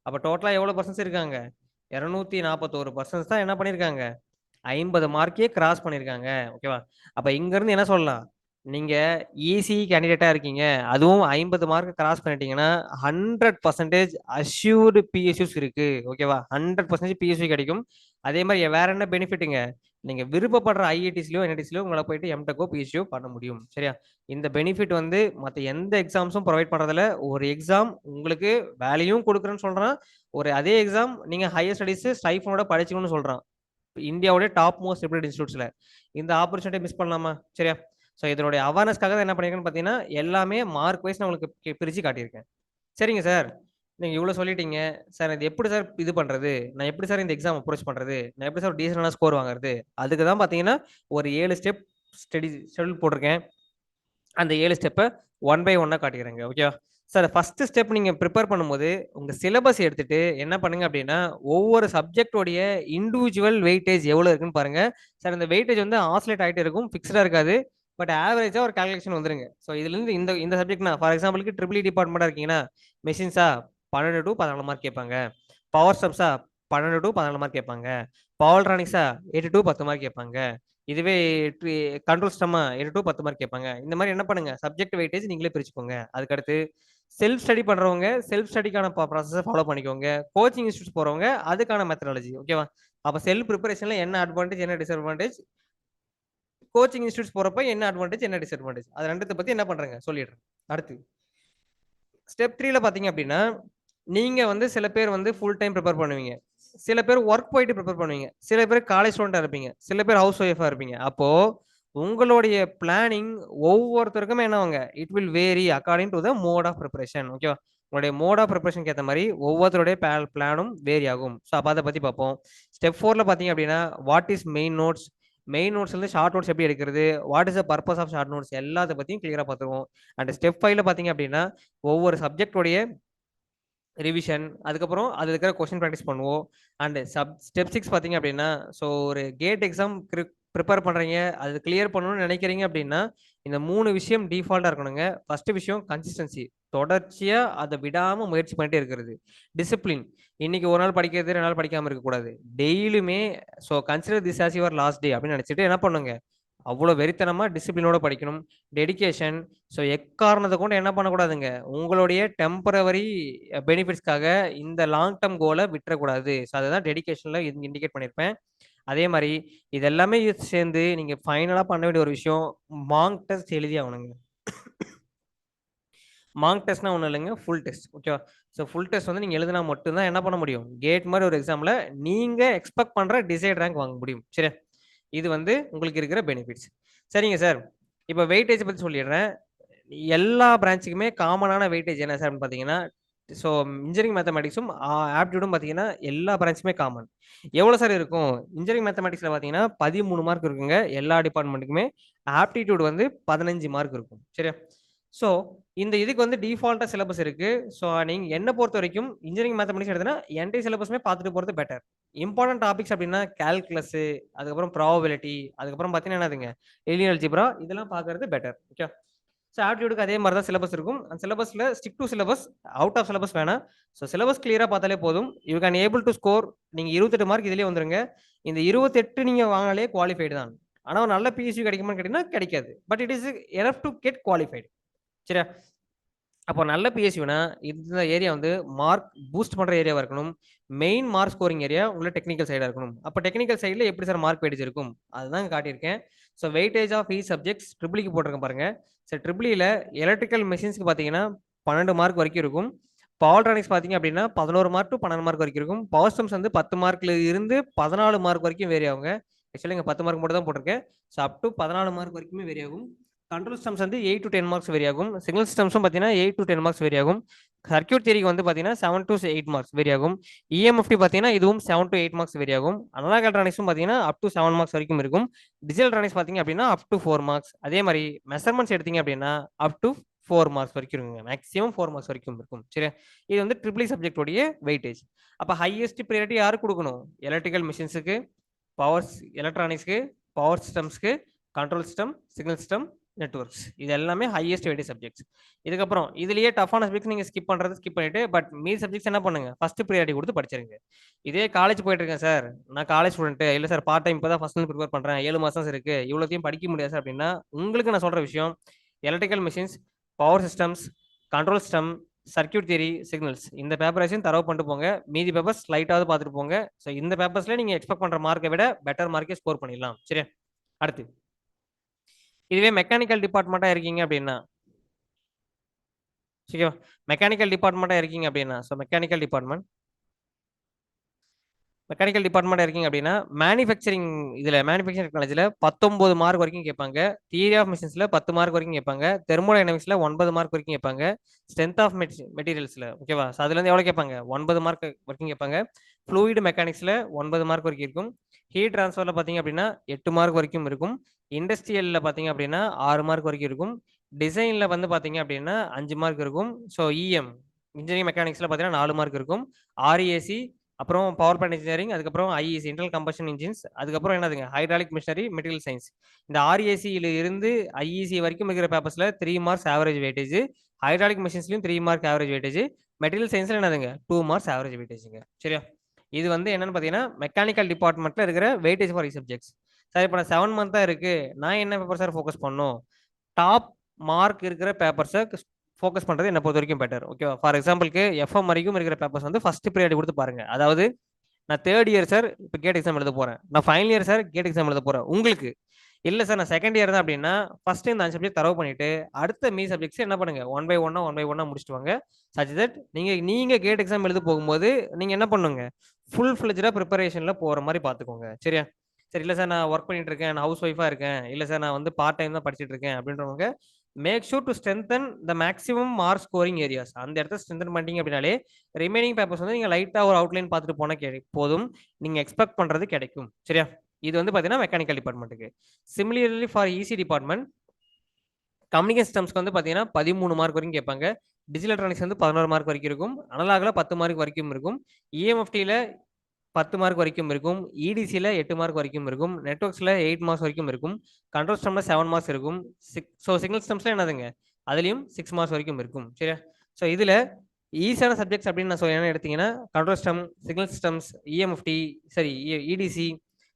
அப்ப டோட்டலா எவ்வளவு பர்சன்ட்ஸ் இருக்காங்க? 241% தான் என்ன பண்ணியிருக்காங்க? 50 மார்க்கே கிராஸ் பண்ணியிருக்காங்க. ஓகேவா? அப்ப இங்க இருந்து என்ன சொல்லலாம்? நீங்க ஈஸி கேண்டிடேட்டா இருக்கீங்க. அதுவும் 50 மார்க் கிராஸ் பண்ணிட்டீங்கன்னா 100% அஷ்யூர்டு பிஎஸ்யூஸ் இருக்கு. ஓகேவா? 100% பிஎஸ்யூ கிடைக்கும். அதே மாதிரி வேற என்ன பெனிஃபிட்டுங்க? நீங்க விருப்பப்படுற ஐஐடிஸ்லயோ, என்ஐடிஸ்லயோ உங்களை போயிட்டு எம்டெக்கோ, பிஹெச்டியோ பண்ண முடியும். சரியா? இந்த பெனிஃபிட் வந்து மத்த எந்த எக்ஸாம்ஸும் ப்ரொவைட் பண்றதில்ல. ஒரு எக்ஸாம் உங்களுக்கு வேல்யூயும் கொடுக்குறேன்னு சொல்றான். அதே எக்ஸாம் நீங்க ஹையர் ஸ்டடீஸ் ஸ்டைஃபனோட படிச்சுக்கணும்னு சொல்றான். இந்தியாவோட டாப் மோஸ்ட் ரெப்யூட்டட் இன்ஸ்டிடியூட்ஸ்ல இந்த ஆப்பர்ச்சுனிட்டி மிஸ் பண்ணலாமா? சரியா? இதனுடைய அவேர்னஸ்க்காக தான் என்ன பண்ணிருக்கேன்னு பார்த்தீங்கன்னா, எல்லாமே மார்க் வைஸ் நான் உங்களுக்கு பிரிச்சு காட்டியிருக்கேன். சரிங்க சார். நீங்க இவ்வளவு சொல்லிட்டீங்க. சார் இது எப்படி சார் இது பண்றது? நான் எப்படி சார் இந்த எக்ஸாம் அப்ரோச் பண்றது? நான் எப்படி சார் டீசென்டான ஸ்கோர் வாங்குறது? அதுக்கு தான் பார்த்தீங்கன்னா, ஒரு 7 ஸ்டெப் ஷெட்யூல் போட்டிருக்கேன். அந்த 7 ஸ்டெப்பை ஒன் பை ஒன்னா காட்டிக்கிறேங்க. ஓகேவா? சார் ஃபர்ஸ்ட் ஸ்டெப் நீங்க ப்ரிப்பேர் பண்ணும்போது உங்க சிலபஸ் எடுத்துட்டு என்ன பண்ணுங்க அப்படின்னா, ஒவ்வொரு சப்ஜெக்டோடைய இண்டிவிஜுவல் வெயிட்டேஜ் எவ்வளவு இருக்குன்னு பாருங்க. சார் இந்த வெயிட்டேஜ் வந்து ஆசிலேட் ஆகிட்டு இருக்கும், ஃபிக்ஸ்டா இருக்காது. பட் ஆவரேஜா ஒரு கால்குலேஷன் வந்துருங்க. இதுல இருந்து இந்த இந்த சப்ஜெக்ட்னா ஃபார் எக்ஸாம்பிளுக்கு ட்ரிபிள் டிபார்ட்மெண்டா இருக்கீங்கன்னா மெஷின்ஸா 12 டு 14 மார்க் கேட்பாங்க. பவர் ஸ்டெப்ஸா 12 டு 14 மார்க் கேட்பாங்க. பவர் எலக்ட்ரானிக்ஸா 8 டு 10 மார்க் கேட்பாங்க. இதுவே கண்ட்ரோல் சிஸ்டமா 8 டு 10 மார்க் கேட்பாங்க. இந்த மாதிரி என்ன பண்ணுங்க சப்ஜெக்ட் வெயிட்டேஜ் நீங்களே பிரிச்சுக்கோங்க. அதுக்கடுத்து செல்ஃப் ஸ்டடி பண்றவங்க செல்ஃப் ஸ்டடிக்கான ப்ராசஸை ஃபாலோ பண்ணிக்கோங்க. கோச்சிங் இன்ஸ்டியூட் போறவங்க அதுக்கான மெத்தடாலஜி. ஓகேவா? அப்ப செல்ஃப் ப்ரிப்பரேஷன்ல என்ன அட்வான்டேஜ் என்ன டிஸ்அட்வான்டேஜ், கோச்சிங் இன்ஸ்டியூட்ஸ் போறப்ப என்ன அட்வான்டேஜ் என்ன டிஸ்அட்வான்டேஜ், அது ரெண்டுத்தை பத்தி என்ன பண்றேங்க சொல்லிடுறேன். அடுத்து ஸ்டெப் 3ல பாத்தீங்க அப்படின்னா, நீங்க வந்து சில பேர் வந்து ஃபுல் டைம் ப்ரிப்பேர் பண்ணுவீங்க. சில பேர் ஒர்க் போயிட்டு ப்ரிப்பேர் பண்ணுவீங்க. சில பேர் காலேஜ் ஸ்டூடெண்டா இருப்பீங்க. சில பேர் ஹவுஸ் ஒய்ஃபா இருப்பீங்க. அப்போ உங்களுடைய பிளானிங் ஒவ்வொருத்தருக்குமே என்னவாங்க it will vary according to the mode of preparation. ஓகேவா? உங்களுடைய மோட் ஆஃப் ப்ரிப்பரேஷனுக்கு ஏற்ற மாதிரி ஒவ்வொருத்தருடைய பிளானும் வேரி ஆகும். அப்போ அதை பத்தி பார்ப்போம். ஸ்டெப் 4ல பாத்தீங்க அப்படின்னா what is main notes, main நோட்ஸ்ல இருந்து ஷார்ட் நோட்ஸ் எப்படி எடுக்கிறது, what is the purpose of short notes எல்லாத்த பத்தியும் கிளியரா பார்த்துருவோம். அண்ட் ஸ்டெப் 5ல பாத்தீங்க அப்படின்னா ஒவ்வொரு சப்ஜெக்டோடைய ரிவிஷன், அதுக்கப்புறம் அது இருக்கிற கொஸ்டின் ப்ராக்டிஸ் பண்ணுவோம். அண்ட் ஸ்டெப் 6 பார்த்தீங்க அப்படின்னா ஒரு கேட் எக்ஸாம் ப்ரிப்பேர் பண்றீங்க, அது கிளியர் பண்ணணும்னு நினைக்கிறீங்க அப்படின்னா, இந்த 3 விஷயம் டிஃபால்ட்டா இருக்கணுங்க. ஃபர்ஸ்ட் விஷயம் கன்சிஸ்டன்சி. தொடர்ச்சியா அத விடாம முயற்சி பண்ணிட்டே இருக்கிறது. டிசிப்ளின். இன்னைக்கு ஒரு நாள் படிக்கிறது, 2 நாள் படிக்காம இருக்கக்கூடாது. டெய்லியுமே consider this as your last day அப்படின்னு நினைச்சுட்டு என்ன பண்ணுங்க, அவ்வளோ வெறித்தனமா டிசிப்ளினோட படிக்கணும். டெடிகேஷன். எக்காரணத்த கொண்டும் என்ன பண்ணக்கூடாதுங்க, உங்களுடைய டெம்பரவரி பெனிஃபிட்ஸ்க்காக இந்த லாங் டெர்ம் கோல விட்டுறக்கூடாது. அதுதான் டெடிகேஷன்ல இண்டிகேட் பண்ணியிருப்பேன். அதே மாரி இது எல்லாமே சேர்ந்து நீங்க ஃபைனலா பண்ண வேண்டிய ஒரு விஷயம், மார்க் டெஸ்ட் எழுதி ஆகணுங்க. மார்க் டெஸ்ட்னா ஒண்ணும் இல்லைங்க. Full test. ஓகேவா? ஃபுல் டெஸ்ட் வந்து நீங்க எழுதினா மட்டும் தான் என்ன பண்ண முடியும், கேட் மாரி ஒரு எக்ஸாம்ல நீங்க எக்ஸ்பெக்ட் பண்ற டிசைர்ட் ரேங்க் வாங்க முடியும். சரியா? இது வந்து உங்களுக்கு இருக்கிற பெனிஃபிட்ஸ். சரிங்க சார். இப்ப வெயிட்டேஜ் பத்தி சொல்லிடுறேன். எல்லா பிரான்ச்சுக்குமே காமனான வெயிட்டேஜ் என்ன சார் அப்படின்னு பார்த்தீங்கன்னா, ஸோ இன்ஜினியரிங் மேத்தமேட்டிக்ஸும் ஆப்டிட்யூடும் பார்த்தீங்கன்னா, எல்லா பிரான்ச்சுமே காமன். எவ்வளோ சார் இருக்கும்? இன்ஜினியரிங் மேத்தமேட்டிக்ஸ்ல பார்த்தீங்கன்னா, 13 மார்க் இருக்குங்க. எல்லா டிபார்ட்மெண்ட்டுக்குமே. ஆப்டிட்யூட் வந்து 15 மார்க் இருக்கும். சரியா? ஸோ இந்த இதுக்கு வந்து டிஃபால்ட்டா சிலபஸ் இருக்கு. நீங்க என்ன பொறுத்தவரைக்கும் இன்ஜினியரிங் மேத்தமேட்டிக்ஸ் எடுத்தீங்கன்னா, என்டையர் சிலபஸுமே பார்த்துட்டு போறது பெட்டர். இம்பார்ட்டன்ட் டாபிக்ஸ் அப்படின்னா கால்குலஸ், அதுக்கப்புறம் ப்ராபபிலிட்டி, அதுக்கப்புறம் பார்த்தீங்கன்னா என்னதுங்க, லீனியர் அல்ஜிப்ரா இதெல்லாம் பார்க்கறது பெட்டர். ஓகே. ஆப்டிட்யூடுக்கு அதே மாதிரி தான் சிலபஸ் இருக்கும். அந்த சிலபஸ்ல stick to syllabus, out of syllabus வேணாம். சிலபஸ் கிளியரா பார்த்தாலே போதும். You can able to score. நீங்க 28 மார்க் இதுலயே வந்துருங்க. இந்த 28 நீங்க வாங்கினாலே குவாலிஃபைடு தான். ஆனா ஒரு நல்ல பிஎஸ்யூ கிடைக்குமான்னு கேட்டீங்கன்னா கிடைக்காது. But it is enough to get qualified. சரியா? அப்போ நல்ல பிஎஸ்யூனா இந்த ஏரியா வந்து மார்க் பூஸ்ட் பண்ற ஏரியாவா இருக்கணும். மெயின் மார்க் ஸ்கோரிங் ஏரியா உள்ள டெக்னிக்கல் சைடா இருக்கணும். அப்ப டெக்னிக்கல் சைடுல எப்படி சார் மார்க் வெயிட்டேஜ் இருக்கும்? அதுதான் காட்டியிருக்கேன். வெயிட்டேஜ் ஆஃப் ஈச் சப்ஜெக்ட்ஸ் ட்ரிபிள்க்கு போட்டிருக்கேன் பாருங்க. ட்ரிபிள்ல எலக்ட்ரிக்கல் மெஷின்ஸ்க்கு பார்த்தீங்கன்னா 12 மார்க் வரைக்கும் இருக்கும். பவர் எலக்ட்ரானிக்ஸ் பார்த்தீங்க அப்படின்னா 11 மார்க் டு 12 மார்க் வரைக்கும் இருக்கும். பவர் சிஸ்டம்ஸ் வந்து 10 மார்க்ல இருந்து 14 மார்க் வரைக்கும் வேரி ஆகுங்க. ஆக்சுவலி இங்க 10 மார்க் மட்டும் தான் போட்டிருக்கேன். அப் டு 14 மார்க் வரைக்குமே வேரி ஆகும். கண்ட்ரோல் சிஸ்டம்ஸ் வந்து 8 to 10 மார்க்ஸ் வேரி ஆகும். சிக்னல் சிஸ்டம்ஸும் பார்த்தீங்கன்னா 8 to 10 மார்க்ஸ் வேரி ஆகும். சர்க்யூட் தியரிக்கு வந்து பார்த்தீங்கன்னா 7 to 8 மார்க்ஸ் வேரி ஆகும். இஎம்எஃப்டி பார்த்தீங்கன்னா இதுவும் 7 to 8 மார்க்ஸ் வேரி ஆகும். அனலாக் எலக்ட்ரானிக்ஸும் பார்த்தீங்கன்னா அப் டு 7 மார்க்ஸ் வரைக்கும் இருக்கும். டிஜிட்டல் எலக்ட்ரானிக்ஸ் பார்த்தீங்க அப்படின்னா அப் டு 4 மார்க்ஸ். அதே மாதிரி மெஷர்மெண்ட்ஸ் எடுத்தீங்க அப்படின்னா அப் டு 4 மார்க்ஸ் வரைக்கும் இருக்குங்க. மேக்ஸிமம் 4 மார்க்ஸ் வரைக்கும் இருக்கும். சரி, இது வந்து ட்ரிபிள் சப்ஜெக்டோடைய வெயிட்டேஜ். அப்ப ஹையஸ்ட் ப்ரையாரிட்டி யாருக்கு கொடுக்கணும்? எலக்ட்ரிக்கல் மிஷின்ஸுக்கு, பவர்ஸ் எலக்ட்ரானிக்ஸ்க்கு, பவர் சிஸ்டம்ஸ்க்கு, control system, signal system, networks. இது எல்லாமே ஹையஸ்ட் வெயிட்டேஜ் சப்ஜெக்ட்ஸ். இதுக்கப்புறம் இதுலயே டஃபான சப்ஜெக்ட்ஸ் நீங்க ஸ்கிப் பண்றது ஸ்கிப் பண்ணிட்டு பட் மீதி சப்ஜெக்ட்ஸ் என்ன பண்ணுங்க, ஃபர்ஸ்ட் ப்ரையாரிட்டி கொடுத்து படிச்சிருங்க. இதே காலேஜ் போயிட்டு இருக்கேன் சார், நான் காலேஜ் ஸ்டூடெண்ட், இல்ல சார் பார்ட் டைம் இப்பதான் ஃபர்ஸ்ட் ப்ரிப்பேர் பண்றேன், 7 மாசம் இருக்கு, இவ்வளோத்தையும் படிக்க முடியாது சார் அப்படின்னா, உங்களுக்கு நான் சொல்ற விஷயம் electrical machines, power systems, control system, circuit theory, signals இந்த பேப்பரையும் தரவு பண்ணிட்டு போங்க. மீதி பேப்பர்ஸ் லைட்டாவது பார்த்துட்டு போங்க. இந்த பேப்பர்ஸ்ல நீங்க எக்ஸ்பெக்ட் பண்ற மார்க்கை விட பெட்டர் மார்க்கே ஸ்கோர் பண்ணிடலாம். சரியா? அடுத்து இதுவே மெக்கானிக்கல் டிபார்ட்மெண்ட்டா இருக்கீங்க அப்படின்னா, சரியா, மெக்கானிக்கல் டிபார்ட்மெண்ட்டா இருக்கீங்க அப்படின்னா, மெக்கானிக்கல் டிபார்ட்மெண்ட் இருக்கீங்க அப்படின்னா மேனுஃபேக்சரிங் மேனுஃபேக்சரிங் டெக்னாலஜில 19 மார்க் வரைக்கும் கேட்பாங்க. தியரி ஆஃப் மிஷின்ஸ்ல 10 மார்க் வரைக்கும் கேட்பாங்க. தெர்மோடைனமிக்ஸ்ல 9 மார்க் வரைக்கும் கேட்பாங்க. ஸ்ட்ரென்த் ஆஃப் மெட்டீரியல்ஸ்ல ஓகேவா, அதுல இருந்து எவ்வளவு கேட்பாங்க? 9 மார்க் வரைக்கும் கேட்பாங்க. ஃப்ளூயிட் மெக்கானிக்ஸ்ல 9 மார்க் வரைக்கும் இருக்கும். ஹீட் டிரான்ஸ்ஃபர்ல பாத்தீங்க அப்படின்னா 8 மார்க் வரைக்கும் இருக்கும். இண்டஸ்ட்ரியல்ல பாத்தீங்க அப்படின்னா 6 மார்க் வரைக்கும் இருக்கும். டிசைன்ல வந்து பாத்தீங்க அப்படின்னா 5 மார்க் இருக்கும். இஎம் இன்ஜினியரிங் மெக்கானிக்ஸ்ல பாத்தீங்கன்னா 4 மார்க் இருக்கும். ஆர்இஏசி, அப்புறம் பவர் பிளான்ட் இன்ஜினியரிங், அதுக்கப்புறம் ஐஇசி இன்டர்னல் கம்பஷன் இன்ஜின்ஸ், அதுக்கப்புறம் என்னதுங்க ஹைட்ராலிக் மிஷினரி, மெட்டீரியல் சயின்ஸ். இந்த ஆர்இஏசியில இருந்து ஐஇசி வரைக்கும் இருக்கிற பேப்பர்ஸ்ல 3 மார்க்ஸ் ஆவரேஜ் வெயிட்டேஜ், ஹைட்ராலிக் மிஷின்ஸ்லயும் 3 மார்க் ஆவரேஜ் வெயிட்டேஜ், மெட்டீரியல் சயின்ஸ்ல என்னதுங்க 2 மார்க்ஸ் ஆவரேஜ் வெயிட்டேஜ்ங்க. சரியா? இது வந்து என்னன்னு பாத்தீங்கன்னா மெக்கானிக்கல் டிபார்ட்மெண்ட்ல இருக்கிற வெயிட்டேஜ் ஃபார் சப்ஜெக்ட்ஸ். சார் இப்போ நான் 7 மந்த் தான் இருக்கு, நான் என்ன பேப்பர் சார் ஃபோக்கஸ் பண்ணும்? டாப் மார்க் இருக்கிற பேப்பர்ஸை ஃபோக்கஸ் பண்றது என்ன பொறுத்த வரைக்கும் பெட்டர். ஓகேவா? ஃபார் எக்ஸாம்பிளுக்கு எஃப்எம் வரைக்கும் இருக்கிற பேப்பர்ஸ் வந்து ஃபர்ஸ்ட் ப்ரையாரிட்டி கொடுத்து பாருங்க. அதாவது நான் தேர்ட் இயர் சார் இப்போ கேட் எக்ஸாம் எழுத போறேன், நான் final year sir GATE exam எழுத போறேன். உங்களுக்கு இல்ல சார் நான் செகண்ட் இயர் தான் அப்படின்னா ஃபர்ஸ்ட் இந்த 5 சப்ஜெக்ட் தரவு பண்ணிட்டு அடுத்த மீ சப்ஜெக்ட்ஸ் என்ன பண்ணுங்க, ஒன் பை ஒன்னா முடிச்சுட்டு வாங்க. சச் தட் நீங்க கேட் எக்ஸாம் எழுத போகும்போது நீங்க என்ன பண்ணுங்க, ஃபுல் ஃபிளஜ்டா ப்ரிப்பரேஷன்ல போற மாதிரி பாத்துக்கோங்க. சரியா? சரி, இல்ல சார் நான் ஒர்க் பண்ணிட்டு இருக்கேன், நான் ஹவுஸ் ஒய்ஃபா இருக்கேன், இல்ல சார் நான் வந்து பார்ட் டைம் தான் படிச்சுட்டு இருக்கேன் அப்படின்றவங்க make sure to strengthen the maximum mark scoring areas. அந்த இடத்த ஸ்ட்ரென்தன் பண்ணிட்டீங்க அப்படின்னாலே ரிமைனிங் பேப்பர்ஸ் வந்து நீங்க லைட்டா ஒரு அவுட்லைன் பார்த்துட்டு போனா போதும், நீங்க எக்ஸ்பெக்ட் பண்றது கிடைக்கும். சரியா? இது வந்து பாத்தீங்கன்னா மெக்கானிக்கல் டிபார்ட்மெண்ட்டுக்கு. Similarly for EC department, communication சிஸ்டம்ஸ்க்கு வந்து பாத்தீங்கன்னா 13 மார்க் வரைக்கும் கேட்பாங்க. டிஜிட்டல் எலக்ட்ரானிக்ஸ் வந்து 11 மார்க் வரைக்கும் இருக்கும். அனலாக்ல 10 மார்க் வரைக்கும் இருக்கும். இஎம்எஃப்டில 10 மார்க் வரைக்கும் இருக்கும். இடிசில 8 மார்க் வரைக்கும் இருக்கும். நெட்வொர்க்ஸ்ல 8 மார்க்ஸ் வரைக்கும் இருக்கும். கண்ட்ரோல் சிஸ்டம்ல 7 மார்க்ஸ் இருக்கும். சிக்னல் சிஸ்டம்ஸ்ல என்னதுங்க? அதுலயும் 6 மார்க்ஸ் வரைக்கும் இருக்கும். சரியா? ஸோ இதுல ஈஸியான சப்ஜெக்ட்ஸ் அப்படின்னு நான் என்ன எடுத்தீங்கன்னா, கண்ட்ரோல் சிஸ்டம், சிக்னல் சிஸ்டம்ஸ், இஎம்எஃப்டி, சரி இடிசி,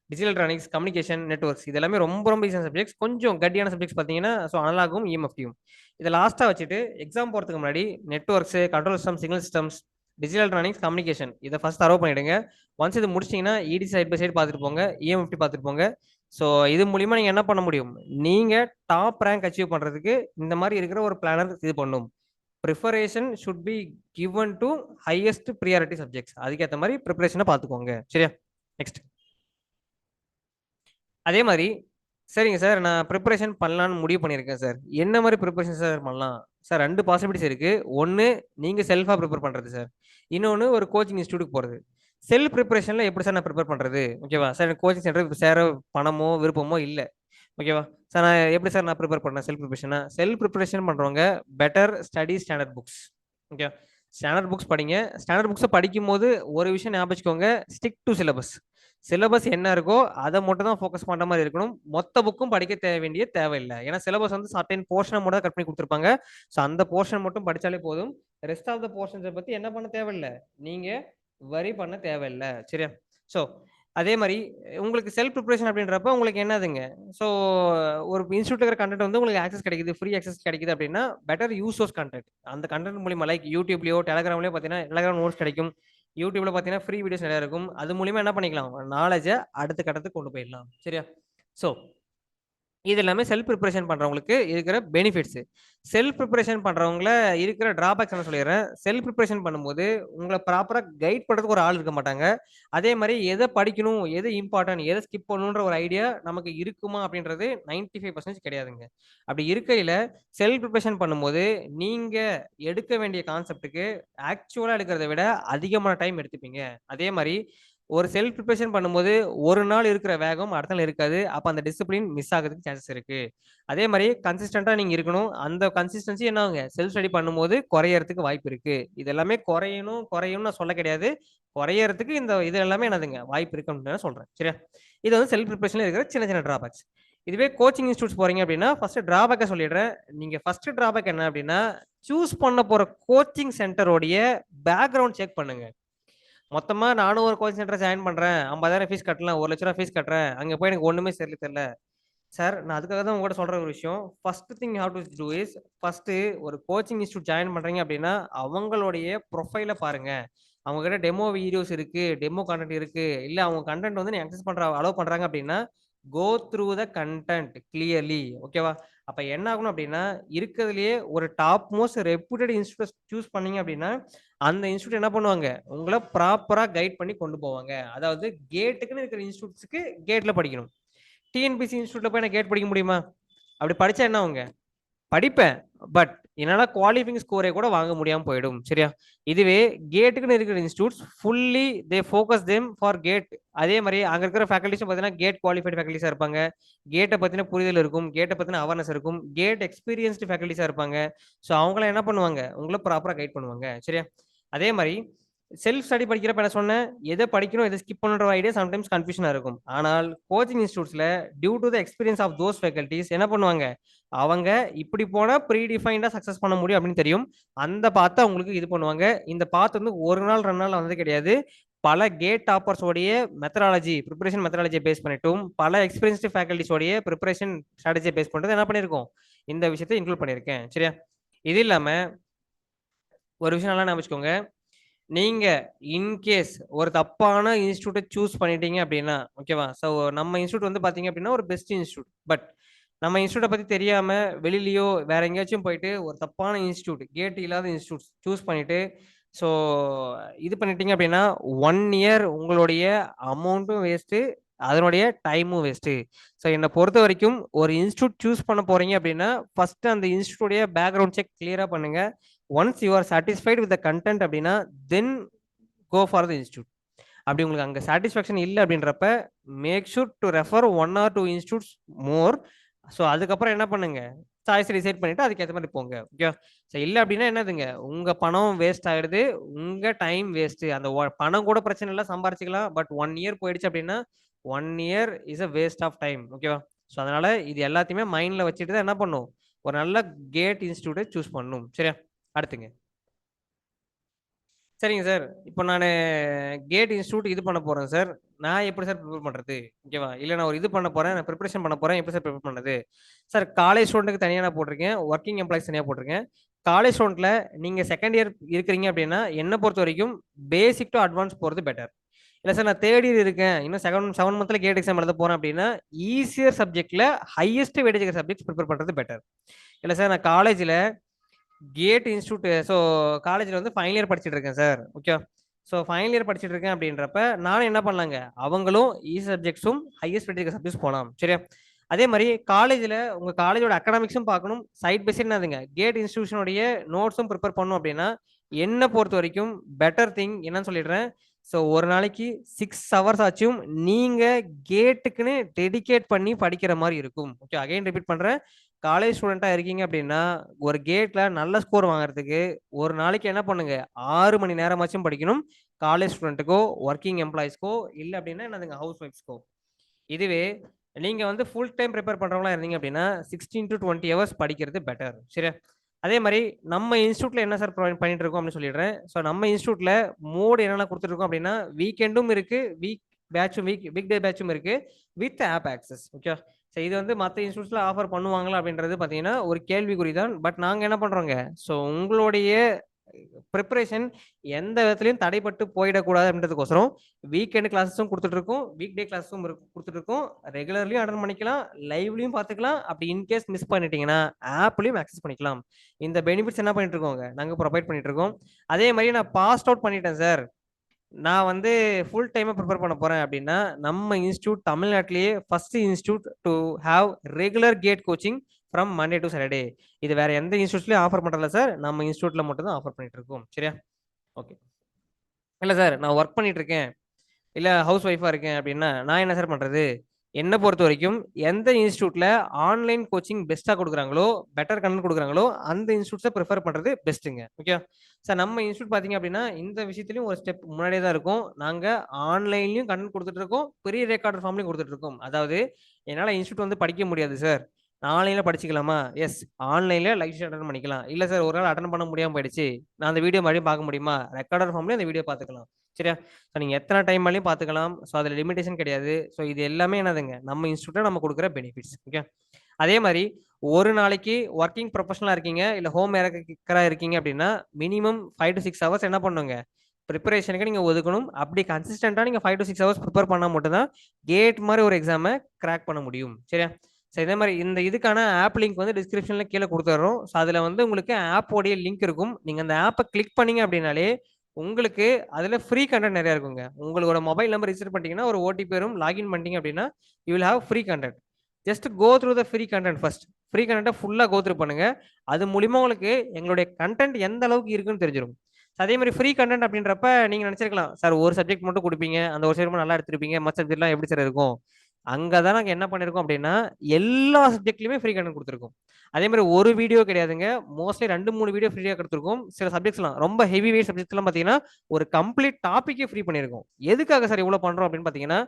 டிஜிட்டல் எலக்ட்ரானிக்ஸ், கம்யூனிகேஷன், நெட்வொர்க்ஸ் இது எல்லாமே ரொம்ப ரொம்ப ஈஸியான சப்ஜெக்ட்ஸ். கொஞ்சம் கட்டியான சப்ஜெக்ட்ஸ் பார்த்தீங்கன்னா, ஸோ அனலாகும், இஎம்எஃப்டியும். இதை லாஸ்ட்டாக வச்சுட்டு எக்ஸாம் போகிறதுக்கு முன்னாடி networks, control system, signal systems, digital electronics, communication இதை ஃபர்ஸ்ட் தரவு பண்ணிடுங்க. ஒன்ஸ் இது முடிச்சிங்கன்னா இடி சைட் பை சைடு பார்த்துட்டு போங்க, இஎம்எஃப்டி பார்த்துட்டு போங்க. ஸோ இது மூலியமா நீங்கள் என்ன பண்ண முடியும்? நீங்கள் டாப் ரேங்க் அச்சீவ் பண்ணுறதுக்கு இந்த மாதிரி இருக்கிற ஒரு பிளானர் இது பண்ணும். Preparation should be given to highest priority subjects. அதுக்கேற்ற மாதிரி ப்ரிப்பரேஷனை பார்த்துக்கோங்க. சரியா? நெக்ஸ்ட். அதே மாதிரி சரிங்க சார், நான் ப்ரிப்பரேஷன் பண்ணலான்னு முடிவு பண்ணியிருக்கேன் சார். என்ன மாதிரி ப்ரிப்பரேஷன் சார் பண்ணலாம் சார்? 2 பாசிபிலிட்டிஸ் இருக்கு. ஒன்று நீங்கள் செல்ஃபாக ப்ரிப்பேர் பண்ணுறது சார். இன்னொன்று ஒரு கோச்சிங் இன்ஸ்டியூட்டுக்கு போகிறது. செல்ஃப் ப்ரிப்பரேஷனில் எப்படி சார் நான் ப்ரிப்பேர் பண்ணுறது? ஓகேவா சார்? எனக்கு கோச்சிங் சென்டர் சேர பணமோ விருப்பமோ இல்லை. ஓகேவா சார்? நான் எப்படி சார் நான் ப்ரிப்பேர் பண்ணேன் செல்ஃப் ப்ரிப்பரேஷனா? செல்ஃப் ப்ரிப்பரேஷன் பண்ணுறவங்க better study standard books. Okay, standard books படிங்க. ஸ்டாண்டர்ட் புக்ஸை படிக்கும் போது ஒரு விஷயம் ஞாபகம் வச்சுக்கோங்க, ஸ்டிக் டு சிலபஸ். சிலபஸ் என்ன இருக்கோ அதை மட்டும் தான் ஃபோக்கஸ் பண்ணுற மாதிரி இருக்கணும். மொத்த புக்கும் படிக்க வேண்டிய தேவையில்லை. ஏன்னா சிலபஸ் வந்து சர்டைன் போர்ஷனை மட்டும் கட் பண்ணி கொடுத்துருப்பாங்க. ஸோ அந்த போர்ஷன் மட்டும் படித்தாலே போதும். ரெஸ்ட் ஆஃப் த போர்ஷன்ஸை பற்றி என்ன பண்ண தேவையில்லை, நீங்கள் வரி பண்ண தேவையில்லை. சரியா? ஸோ அதே மாதிரி உங்களுக்கு செல்ஃப் ப்ரிப்பரேஷன் அப்படின்றப்ப உங்களுக்கு என்னதுங்க, ஸோ ஒரு இன்ஸ்டியூட் இருக்கிற கண்டென்ட் வந்து உங்களுக்கு ஆக்சஸ் கிடைக்குது, ஃப்ரீ ஆக்சஸ் கிடைக்குது அப்படின்னா பெட்டர் யூஸ் ஆஃப் கண்டென்ட். அந்த கண்டென்ட் மூலியமா லைக் யூடியூப்லயோ டெலகிராம்லயோ பார்த்தீங்கன்னா டெலகிராம் நோட்ஸ் கிடைக்கும். யூடியூப்ல பார்த்தீங்கன்னா ஃப்ரீ வீடியோஸ் நிறையா இருக்கும். அது மூலியமா என்ன பண்ணிக்கலாம், நாலேஜை அடுத்த கட்டத்துக்கு கொண்டு போயிடலாம். சரியா? ஸோ இது எல்லாமே செல்ஃப் ப்ரிப்பரேஷன் பண்றவங்களுக்கு இருக்கிற பெனிஃபிட்ஸ். செல்ஃப் ப்ரிப்பரேஷன் பண்றவங்கள இருக்கிற டிராபேக்ஸ் என்ன சொல்லிடுறேன். செல்ஃப் ப்ரிப்பரேஷன் பண்ணும்போது உங்களை ப்ராப்பரா கைட் பண்றதுக்கு ஒரு ஆள் இருக்க மாட்டாங்க. அதே மாதிரி எதை படிக்கணும், எது இம்பார்ட்டன்ட், எதை ஸ்கிப் பண்ணணுன்ற ஒரு ஐடியா நமக்கு இருக்குமா அப்படின்றது 95% கிடையாதுங்க. அப்படி இருக்கையில செல்ஃப் ப்ரிப்பரேஷன் பண்ணும்போது நீங்க எடுக்க வேண்டிய கான்செப்டுக்கு ஆக்சுவலா எடுக்கிறத விட அதிகமான டைம் எடுத்துப்பீங்க. அதே மாதிரி ஒரு செல்ஃப் ப்ரிப்பரேஷன் பண்ணும்போது ஒரு நாள் இருக்கிற வேகம் அடுத்த நாள் இருக்காது. அப்ப அந்த டிசிப்ளின் மிஸ் ஆகிறதுக்கு சான்சஸ் இருக்கு. அதே மாதிரி கன்சிஸ்டன்டா நீங்க இருக்கணும். அந்த கன்சிஸ்டன்சி என்ன ஆகுங்க, செல்ஃப் ஸ்டடி பண்ணும்போது குறையறதுக்கு வாய்ப்பு இருக்கு. இது எல்லாமே குறையும்னு நான் சொல்ல கிடையாது. குறையறதுக்கு இது எல்லாமே என்னதுங்க, வாய்ப்பு இருக்குன்னு நான் சொல்றேன். சரியா? இது வந்து செல்ஃப் ப்ரிப்பரேஷன்ல இருக்கிற சின்ன சின்ன டிராபேக்ஸ். இதுவே கோச்சிங் இன்ஸ்டியூட்ஸ் போறீங்க அப்படின்னா ஃபர்ஸ்ட் டிராபேக்கை சொல்லிடுறேன். நீங்க ஃபர்ஸ்ட் டிராபேக் என்ன அப்படின்னா, சூஸ் பண்ண போற கோச்சிங் சென்டரோடைய பேக்ரவுண்ட் செக் பண்ணுங்க. மொத்தமா நானும் ஒரு கோச்சிங் சென்டர் ஜாயின் பண்றேன், 50,000 ஃபீஸ் கட்டலாம், 1,00,000 ஃபீஸ் கட்டுறேன், அங்க போய் எனக்கு ஒண்ணுமே தெரியல சார். நான் அதுக்காக தான் உங்ககிட்ட சொல்ற ஒரு விஷயம், first thing you have to do is, first ஒரு கோச்சிங் இன்ஸ்டியூட் ஜாயின் பண்றீங்க அப்படின்னா அவங்களுடைய ப்ரொஃபைலை பாருங்க. அவங்க கிட்ட டெமோ வீடியோஸ் இருக்கு, டெமோ கண்டென்ட் இருக்கு, இல்ல அவங்க கண்டென்ட் வந்து நீ அக்சஸ் பண்ற அலோவ் பண்றாங்க அப்படின்னா go through the content clearly. ஓகேவா? அப்ப என்ன ஆகணும் அப்படின்னா, இருக்கிறதுலயே ஒரு top most reputed institute choose பண்ணீங்க அப்படின்னா அந்த இன்ஸ்டியூட் என்ன பண்ணுவாங்க, உங்களை ப்ராப்பரா கைட் பண்ணி கொண்டு போவாங்க. அதாவது கேட்டுக்குன்னு இருக்கிற இன்ஸ்டியூட்ஸ்க்கு கேட்ல படிக்கணும். டிஎன்பிசி இன்ஸ்டியூட்ல போய் நான் கேட் படிக்க முடியுமா? அப்படி படிச்சா என்ன ஆகுங்க, படிப்பேன், பட் என்னால குவாலிஃபைங் ஸ்கோரை கூட வாங்க முடியாம போயிடும். சரியா? இதுவே கேட்டுக்குன்னு இருக்கிற institutes fully they focus them for GATE. அதே மாதிரி அங்க இருக்கிற ஃபேக்கல்டிஸும் பார்த்தீங்கன்னா கேட் குவாலிஃபைடு ஃபேக்கல்டிஸா இருப்பாங்க. கேட்டை பத்தின புரிதல் இருக்கும், கேட்டை பத்தின அவேர்னஸ் இருக்கும், கேட் எக்ஸ்பீரியன்ஸ்டு ஃபேக்கல்டிஸா இருப்பாங்க. ஸோ அவங்கள என்ன பண்ணுவாங்க, உங்களை ப்ராப்பரா கைட் பண்ணுவாங்க. சரியா? அதே மாதிரி செல்ஃப் ஸ்டடி படிக்கிறப்ப என்ன சொன்னேன், எதை படிக்கணும் எதை ஸ்கிப் பண்ணுற ஐடியா சம்டைம்ஸ் கன்ஃபியூஷனா இருக்கும். ஆனால் கோச்சிங் இன்ஸ்டியூட்ஸ்ல due to the experience of those faculties என்ன பண்ணுவாங்க, அவங்க இப்படி போனா ப்ரீ டிஃபைன்டா சக்சஸ் பண்ண முடியும் அப்படின்னு தெரியும். அந்த பாத்தை அவங்களுக்கு இது பண்ணுவாங்க. இந்த பாத்து வந்து ஒரு நாள் 2 நாள் வந்தது கிடையாது. பல கேட் டாப்பர்ஸ் உடைய மெத்தடாலஜி, ப்ரிப்பரேஷன் மெத்தடாலஜியை பேஸ் பண்ணிட்டும், பல எக்ஸ்பீரியன்ஸ்டு ஃபேக்கல்டிஸ் உடைய ப்ரிப்பரேஷன் ஸ்ட்ராட்டஜியை பேஸ் பண்ணிட்டு என்ன பண்ணியிருக்கோம், இந்த விஷயத்தை இன்க்ளூட் பண்ணியிருக்கேன். சரியா? இது இல்லாம ஒரு விஷயம் நல்லா ஞாபகம், நீங்க இன்கேஸ் ஒரு தப்பான இன்ஸ்டியூட்டை சூஸ் பண்ணிட்டீங்க அப்படின்னா, ஓகேவா? ஸோ நம்ம இன்ஸ்டியூட் வந்து பாத்தீங்க அப்படின்னா ஒரு பெஸ்ட் இன்ஸ்டியூட். பட் நம்ம இன்ஸ்டியூட்டை பத்தி தெரியாம வெளியிலயோ வேற எங்கேயாச்சும் போயிட்டு ஒரு தப்பான இன்ஸ்டியூட், கேட் இல்லாத இன்ஸ்டியூட் சூஸ் பண்ணிட்டு ஸோ இது பண்ணிட்டீங்க அப்படின்னா 1 இயர் உங்களுடைய அமௌண்ட்டும் வேஸ்ட்டு, அதனுடைய டைமும் வேஸ்ட்டு. ஸோ என்னை பொறுத்த வரைக்கும் ஒரு இன்ஸ்டியூட் சூஸ் பண்ண போறீங்க அப்படின்னா ஃபர்ஸ்ட் அந்த இன்ஸ்டியூட்டுடைய பேக்ரவுண்ட் செக் கிளியரா பண்ணுங்க. Once you are satisfied with the content அப்படின்னா தென் கோ ஃபார் த இன்ஸ்டியூட். அப்படி உங்களுக்கு அங்கே சாட்டிஸ்ஃபேக்ஷன் இல்லை அப்படின்றப்ப make sure to refer 1 or 2 institutes more. So அதுக்கப்புறம் என்ன பண்ணுங்க, சாய்ஸ் டிசைட் பண்ணிட்டு அதுக்கேற்ற மாதிரி போங்க. ஓகே. ஸோ இல்லை அப்படின்னா என்னதுங்க, உங்க பணம் வேஸ்ட் ஆயிடுது, உங்க டைம் வேஸ்ட். அந்த பணம் கூட பிரச்சனை இல்லை, சம்பாரிச்சிக்கலாம். பட் 1 இயர் போயிடுச்சு அப்படின்னா 1 year is a waste of time. ஓகேவா? ஸோ அதனால இது எல்லாத்தையுமே மைண்ட்ல வச்சுட்டு தான் என்ன பண்ணும், ஒரு நல்ல கேட் இன்ஸ்டியூட்டை சூஸ் பண்ணணும். சரியா? அடுத்துங்க. சரிங்க சார். இப்போ நான் கேட் இன்ஸ்டியூட் இது பண்ண போறேன் சார். நான் எப்படி சார் ப்ரிப்பேர் பண்றது? ஓகேவா? இல்ல நான் ஒரு இது பண்ண போறேன், நான் ப்ரிப்பரேஷன் பண்ண போறேன். எப்படி சார் ப்ரிப்பேர் பண்ணது? சார் காலேஜ் ஸ்டூடெண்ட்க்கு தனியா நான் போட்டிருக்கேன். வொர்க்கிங் எம்ப்ளாய்ஸ் தனியா போட்டிருக்கேன். காலேஜ் ஸ்டூடெண்ட்ல நீங்க செகண்ட் இயர் இருக்கிறீங்க அப்படின்னா, என்ன பொறுத்த வரைக்கும் பேசிக் டு அட்வான்ஸ் போறது பெட்டர். இல்ல சார் நான் தேர்ட் இயர் இருக்கேன், இன்னும் 7 மந்த்ல கேட் எக்ஸாம் எழுத போறேன் அப்படின்னா, ஈஸியர் சப்ஜெக்ட்ல ஹையஸ்ட் வெயிட்டேஜ் இருக்கிற சப்ஜெக்ட்ஸ் ப்ரிப்பேர் பண்றது பெட்டர். இல்ல சார் நான் காலேஜ்ல கேட் இன்ஸ்டியூட், ஸோ காலேஜில் வந்து ஃபைனல் இயர் படிச்சுட்டு இருக்கேன் sir. Okay. So final year படிச்சுட்டு இருக்கேன் அப்படின்றப்ப நானும் என்ன பண்ணலாங்க, அவங்களும் சப்ஜெக்ட்ஸும் ஹையஸ்ட் வெயிட்டேஜ் சப்ஜெக்ட்ஸ் போகலாம். சரியா? அதே மாதிரி காலேஜில் உங்கள் காலேஜோட அகாடமிக்ஸும் பார்க்கணும், சைட் பை சைட் என்னதுங்க கேட் இன்ஸ்டியூஷனுடைய நோட்ஸும் ப்ரிப்பேர் பண்ணணும். அப்படின்னா என்னை பொறுத்த வரைக்கும் பெட்டர் திங் என்னன்னு சொல்லிடுறேன். ஸோ ஒரு நாளைக்கு 6 ஹவர்ஸ் ஆச்சும் நீங்கள் கேட்டுக்குன்னு டெடிகேட் பண்ணி படிக்கிற மாதிரி இருக்கும். ஓகே. அகைன் ரிப்பீட் பண்ணுறேன். காலேஜ் ஸ்டூடெண்ட்டாக இருக்கீங்க அப்படின்னா ஒரு கேட்டில் நல்ல ஸ்கோர் வாங்குறதுக்கு ஒரு நாளைக்கு என்ன பண்ணுங்க, 6 மணி நேரமாச்சும் படிக்கணும். காலேஜ் ஸ்டூடெண்ட்டுக்கோ, ஒர்க்கிங் எம்ப்ளாயிஸ்க்கோ, இல்லை அப்படின்னா என்னதுங்க ஹவுஸ் ஒய்ஃப்ஸ்க்கோ. இதுவே நீங்க வந்து ஃபுல் டைம் ப்ரிப்பேர் பண்றவங்களா இருந்தீங்க அப்படின்னா 16 to 20 ஹவர்ஸ் படிக்கிறது பெட்டர். சரியா? அதே மாதிரி நம்ம இன்ஸ்டியூட்ல என்ன சார் பண்ணிட்டு இருக்கோம் அப்படின்னு சொல்லிடுறேன். ஸோ நம்ம இன்ஸ்டியூட்ல மோட் என்னென்ன கொடுத்துருக்கோம் அப்படின்னா வீக்கெண்டும் இருக்கு, வீக் டே பேட்சும் இருக்கு with app access. Okay. So இது வந்து மற்ற இன்ஸ்டியூட்ஸ்ல ஆஃபர் பண்ணுவாங்களா அப்படின்றது பார்த்தீங்கன்னா ஒரு கேள்விக்குறி தான். பட் நாங்கள் என்ன பண்றோங்க, ஸோ உங்களுடைய ப்ரிப்பரேஷன் எந்த விதத்துலையும் தடைப்பட்டு போயிடக்கூடாது அப்படின்றதுக்கோசரம் வீக்கெண்ட் கிளாஸஸும் கொடுத்துட்டு இருக்கோம், வீக் டே கிளாஸும் கொடுத்துட்டு இருக்கோம். ரெகுலர்லையும் அட்டன் பண்ணிக்கலாம், லைவ்லையும் பார்த்துக்கலாம். அப்படி இன்கேஸ் மிஸ் பண்ணிட்டீங்கன்னா ஆப்லையும் ஆக்சஸ் பண்ணிக்கலாம். இந்த பெனிஃபிட்ஸ் என்ன பண்ணிட்டு இருக்கோங்க, நாங்கள் ப்ரொவைட் பண்ணிட்டு இருக்கோம். அதே மாதிரி நான் பாஸ் அவுட் பண்ணிட்டேன் சார், நான் வந்து ஃபுல் டைமா ப்ரிப்பேர் பண்ண போறேன் அப்படின்னா நம்ம இன்ஸ்டியூட் தமிழ்நாட்டிலேயே first institute to have regular GATE coaching from Monday to Saturday. இது வேற எந்த இன்ஸ்டியூட்லயும் ஆஃபர் பண்றல சார், நம்ம இன்ஸ்டியூட்ல மட்டும் தான் ஆஃபர் பண்ணிட்டு இருக்கோம். சரியா? ஓகே. இல்ல சார் நான் ஒர்க் பண்ணிட்டு இருக்கேன், இல்ல ஹவுஸ் ஒய்ஃபா இருக்கேன் அப்படின்னா நான் என்ன சார் பண்றது? என்ன பொறுத்த வரைக்கும் எந்த இன்ஸ்டியூட்ல ஆன்லைன் கோச்சிங் பெஸ்ட்டாக கொடுக்குறாங்களோ, பெட்டர் கண்டென்ட் கொடுக்குறாங்களோ அந்த இன்ஸ்டியூட்ஸை ப்ரிஃபர் பண்ணுறது பெஸ்ட்டுங்க. Okay sir. நம்ம இன்ஸ்டியூட் பார்த்தீங்க அப்படின்னா இந்த விஷயத்துலையும் ஒரு ஸ்டெப் முன்னாடியே தான் இருக்கும். நாங்கள் ஆன்லைன்லையும் கண்டென்ட் கொடுத்துட்டு இருக்கோம், பெரிய ரெக்கார்டர் ஃபார்ம்லையும் கொடுத்துட்டு இருக்கோம். அதாவது என்னால் இன்ஸ்டியூட் வந்து படிக்க முடியாது சார், ஆன்லைன்ல படிச்சுக்கலாமா? எஸ், ஆன்லைன்ல லைவ் அட்டன் பண்ணிக்கலாம். இல்லை சார் ஒரு நாள் அட்டன் பண்ண முடியாமல் போயிடுச்சு, நான் அந்த வீடியோ மறுபடியும் பார்க்க முடியுமா? ரெக்கார்டர் ஃபார்ம்லேயே அந்த வீடியோ பார்த்துக்கலாம். சரியா? ஸோ நீங்கள் எத்தனை டைம் மேலேயும் பார்த்துக்கலாம். ஸோ அதில் லிமிடேஷன் கிடையாது. ஸோ இது எல்லாமே என்னதுங்க நம்ம இன்ஸ்டியூட்டில் நம்ம கொடுக்குற பெனிஃபிட்ஸ். ஓகே. அதே மாதிரி ஒரு நாளைக்கு ஒர்க்கிங் ப்ரொஃபஷனலாக இருக்கீங்க, இல்லை ஹோம் மேக்கராக இருக்கீங்க அப்படின்னா மினிமம் 5 to 6 ஹவர்ஸ் என்ன பண்ணுங்க, ப்ரிப்பரேஷனுக்கு நீங்கள் ஒதுக்கணும். அப்படி கன்சிஸ்டண்டாக நீங்கள் 5 to 6 ஹவர்ஸ் ப்ரிப்பேர் பண்ணால் மட்டும்தான் கேட் மாதிரி ஒரு எக்ஸாமை கிராக் பண்ண முடியும். சரியா? ஸோ இதே மாதிரி இந்த இதுக்கான ஆப் லிங்க் வந்து டிஸ்கிரிப்ஷனில் கீழே கொடுத்துட்றோம். ஸோ அதில் வந்து உங்களுக்கு ஆப்போடைய லிங்க் இருக்கும். நீங்கள் அந்த ஆப்பை கிளிக் பண்ணீங்க அப்படின்னாலே உங்களுக்கு அதில் ஃப்ரீ கண்டென்ட் நிறையா இருக்குங்க. உங்களோட மொபைல் நம்பர் ரிஜிஸ்டர் பண்ணிட்டீங்கன்னா ஒரு ஓடிபி வரும், லாகின் பண்ணிட்டீங்க அப்படின்னா you will have free content. Just go through the free content first. Free கண்டென்ட்டை ஃபுல்லாக கோ த்ரூ பண்ணுங்க. அது மூலிமா உங்களுக்கு எங்களுடைய கண்டென்ட் எந்த அளவுக்கு இருக்குன்னு தெரிஞ்சிடும். அதே மாதிரி ஃப்ரீ கண்டென்ட் அப்படின்றப்ப நீங்கள் நினச்சிருக்கலாம் சார் ஒரு சப்ஜெக்ட் மட்டும் கொடுப்பீங்க, அந்த ஒரு சப்ஜெக்ட் நல்லா எடுத்துருப்பீங்க, மற்ற சப்ஜெக்ட்லாம் எப்படி சார் இருக்கும்? அங்கே தான் நாங்கள் என்ன பண்ணியிருக்கோம் அப்படின்னா எல்லா சப்ஜெக்ட்லையுமே ஃப்ரீ கண்டென்ட் கொடுத்துருக்கோம். அதே மாதிரி ஒரு வீடியோ கிடையாதுங்க, மோஸ்ட்லி 2-3 வீடியோ ஃப்ரீயாக கொடுத்துருக்கோம். சில சப்ஜெக்ட்ஸ்லாம் ரொம்ப ஹெவி வெயிட் சப்ஜெக்ட்ஸ்லாம் பார்த்தீங்கன்னா ஒரு கம்ப்ளீட் டாப்பிக்கே ஃப்ரீ பண்ணியிருக்கோம். எதுக்காக சார் இவ்வளோ பண்ணுறோம் அப்படின்னு பார்த்தீங்கன்னா